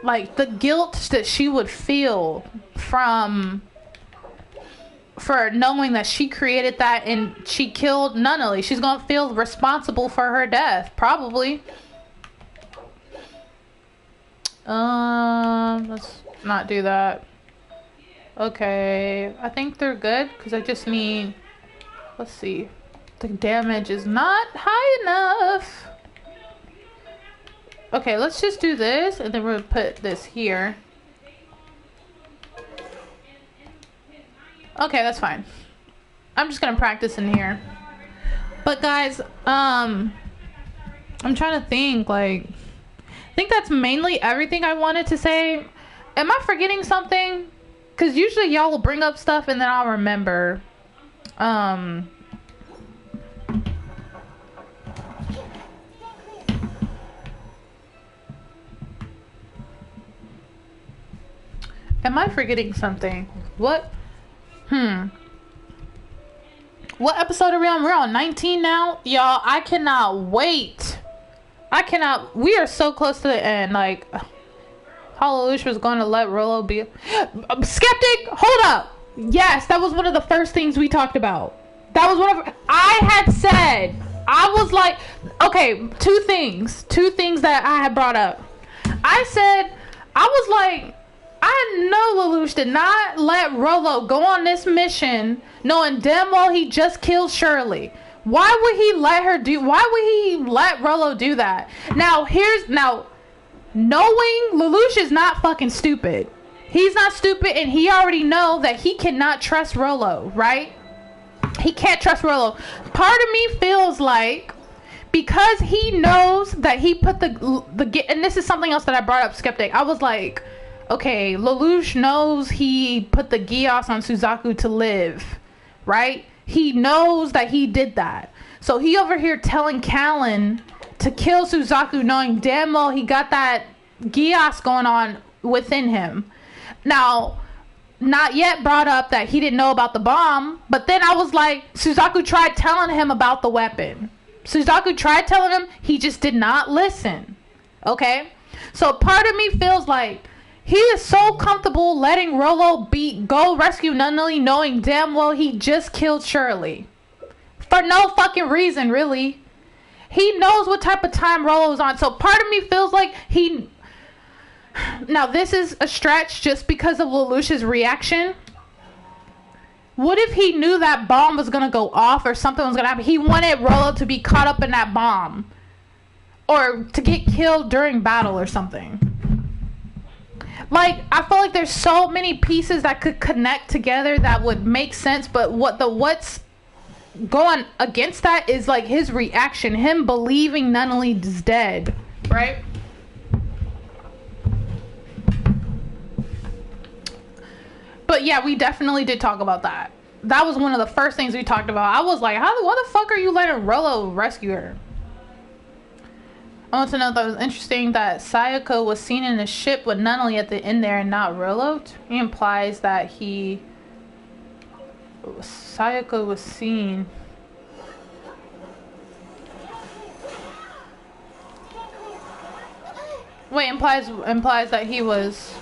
Like, the guilt that she would feel for knowing that she created that and she killed Nunnally. She's gonna feel responsible for her death, probably. Let's not do that. Okay, I think they're good because I just need, let's see, the damage is not high enough. Okay, let's just do this, and then we're gonna put this here. Okay, that's fine. I'm just gonna practice in here. But guys, I'm trying to think, like, I think that's mainly everything I wanted to say. Am I forgetting something? Because usually y'all will bring up stuff and then I'll remember. Am I forgetting something? What? What episode are we on? We're on 19 now. Y'all, I cannot wait. We are so close to the end. Like, how Lelouch was going to let Rolo be... Skeptic, hold up. Yes, that was one of the first things we talked about. That was one of... I had said... I was like... Okay, two things that I had brought up. I said... I was like... I know Lelouch did not let Rolo go on this mission knowing damn well he just killed Shirley. Why would he let Rolo do that? Now, knowing Lelouch is not fucking stupid. He's not stupid, and he already know that he cannot trust Rolo, right? He can't trust Rolo. Part of me feels like because he knows that he put the and this is something else that I brought up, Skeptic. I was like, okay, Lelouch knows he put the Geass on Suzaku to live, right? He knows that he did that. So he over here telling Callan to kill Suzaku knowing damn well he got that Geass going on within him. Now, not yet brought up that he didn't know about the bomb, but then I was like, Suzaku tried telling him about the weapon. Suzaku tried telling him, he just did not listen. Okay? So part of me feels like he is so comfortable letting Rolo go rescue Nunnally knowing damn well he just killed Shirley. For no fucking reason, really. He knows what type of time Rolo's on. So part of me feels like he... Now this is a stretch just because of Lelouch's reaction. What if he knew that bomb was going to go off or something was going to happen? He wanted Rolo to be caught up in that bomb. Or to get killed during battle or something. Like, I feel like there's so many pieces that could connect together that would make sense, but what's going against that is like his reaction, him believing Nunnally is dead, right? But yeah, we definitely did talk about that. That was one of the first things we talked about. I was like, why the fuck are you letting Rolo rescue her? I want to know that it was interesting that Sayako was seen in a ship with Nunnally at the end there and not Lelouch. He implies that Sayako was seen. Wait, implies that he was...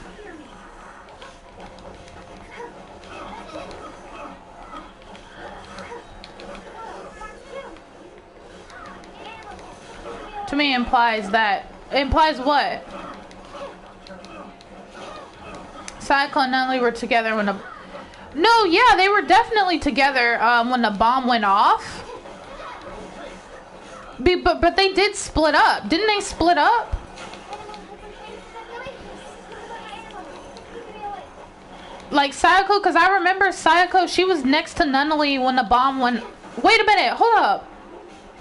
To me, implies what? Sayako and Nunnally were together when No, yeah, they were definitely together when the bomb went off. But they did split up. Didn't they split up? Like Sayako, because I remember Sayako, she was next to Nunnally when the bomb went... Wait a minute, hold up.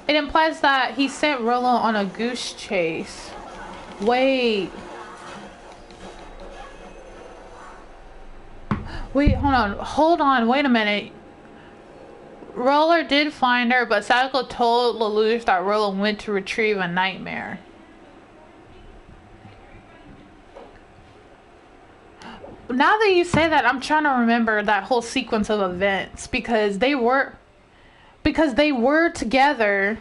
It implies that he sent Rolo on a goose chase. Wait, hold on, wait a minute. Rolo did find her, but Sayako told Lelouch that Rolo went to retrieve a nightmare. Now that you say that, I'm trying to remember that whole sequence of events because they were together.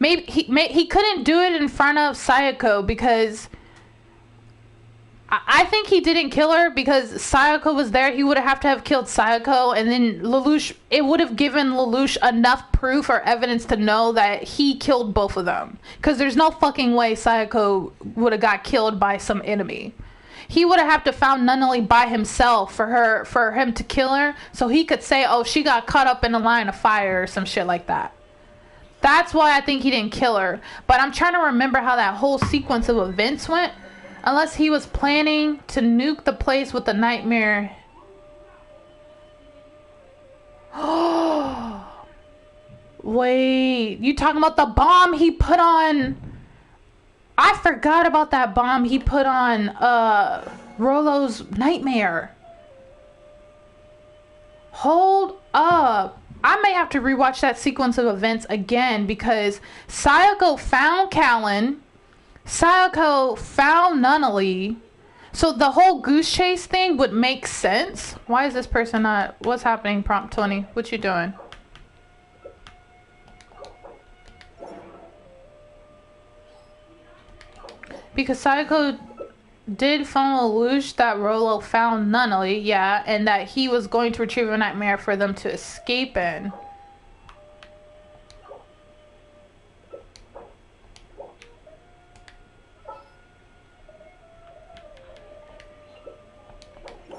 Maybe he couldn't do it in front of Sayako because I think he didn't kill her because Sayako was there. He would have to have killed Sayako, and then Lelouch, it would have given Lelouch enough proof or evidence to know that he killed both of them. Because there's no fucking way Sayako would have got killed by some enemy. He would have to found Nunnally by himself for him to kill her, so he could say, oh, she got caught up in a line of fire or some shit like that. That's why I think he didn't kill her. But I'm trying to remember how that whole sequence of events went. Unless he was planning to nuke the place with the nightmare. Wait, you talking about the bomb he put on? I forgot about that bomb he put on Rolo's nightmare. Hold up. I may have to rewatch that sequence of events again because Sayako found Callan. Sayako found Nunnally. So the whole goose chase thing would make sense. Why is this person not... What's happening, Prompt 20? What you doing? Because Psycho did phone Lelouch that Rolo found Nunnally, yeah, and that he was going to retrieve a nightmare for them to escape in.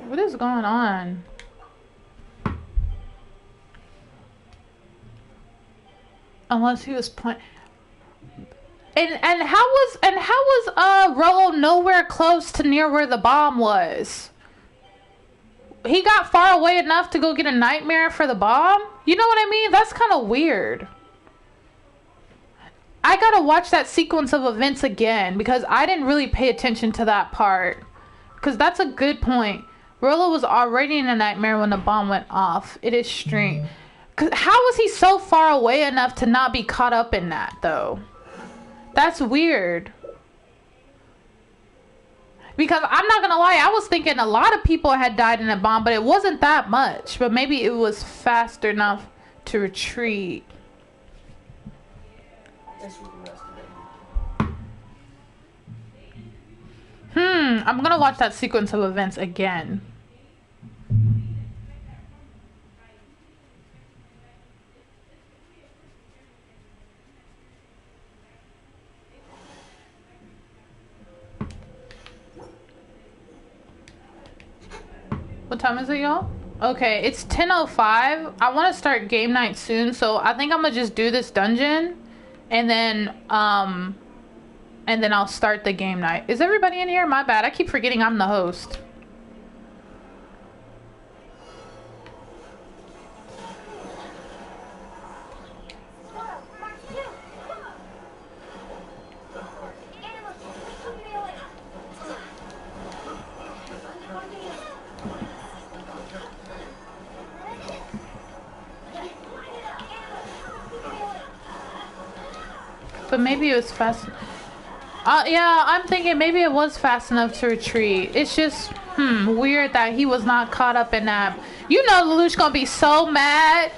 What is going on? Unless he was playing. And how was Rolo nowhere close to near where the bomb was? He got far away enough to go get a nightmare for the bomb? You know what I mean? That's kind of weird. I gotta watch that sequence of events again because I didn't really pay attention to that part. Because that's a good point. Rolo was already in a nightmare when the bomb went off. It is strange. How was he so far away enough to not be caught up in that, though? That's weird. Because I'm not gonna lie, I was thinking a lot of people had died in a bomb, but it wasn't that much. But maybe it was fast enough to retreat. I'm gonna watch that sequence of events again. What time is it, y'all? Okay, it's 10:05. I want to start game night soon, so I think I'm gonna just do this dungeon, and then I'll start the game night. Is everybody in here? My bad. I keep forgetting I'm the host. But maybe it was fast. Yeah, I'm thinking maybe it was fast enough to retreat. It's just, weird that he was not caught up in that. You know Lelouch gonna be so mad.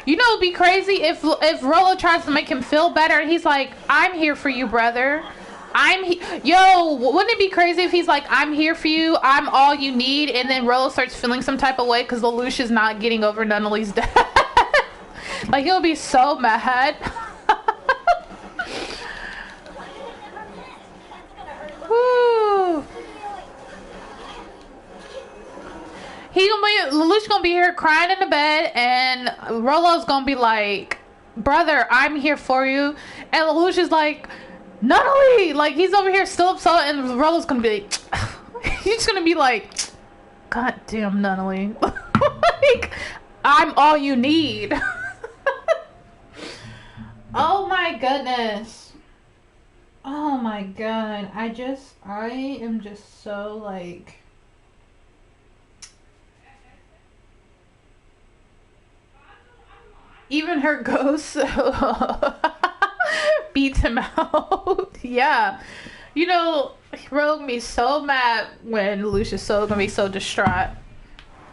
You know it'd be crazy if Rolo tries to make him feel better and he's like, I'm here for you, brother. Yo, wouldn't it be crazy if he's like, I'm here for you, I'm all you need, and then Rolo starts feeling some type of way because Lelouch is not getting over Nunnally's death. Like, he'll be so mad. Woo. Lelouch gonna be here crying in the bed, and Rolo's gonna be like, brother, I'm here for you. And Lelouch is like, Nunnally! Like, he's over here still upset, and Rolo's gonna be like, he's gonna be like, God damn, Nunnally. Like, I'm all you need. Oh my goodness. Oh my god. I am just so like... Even her ghost beats him out. Yeah. You know, Rolo gonna be so mad when Lucius so gonna be so distraught.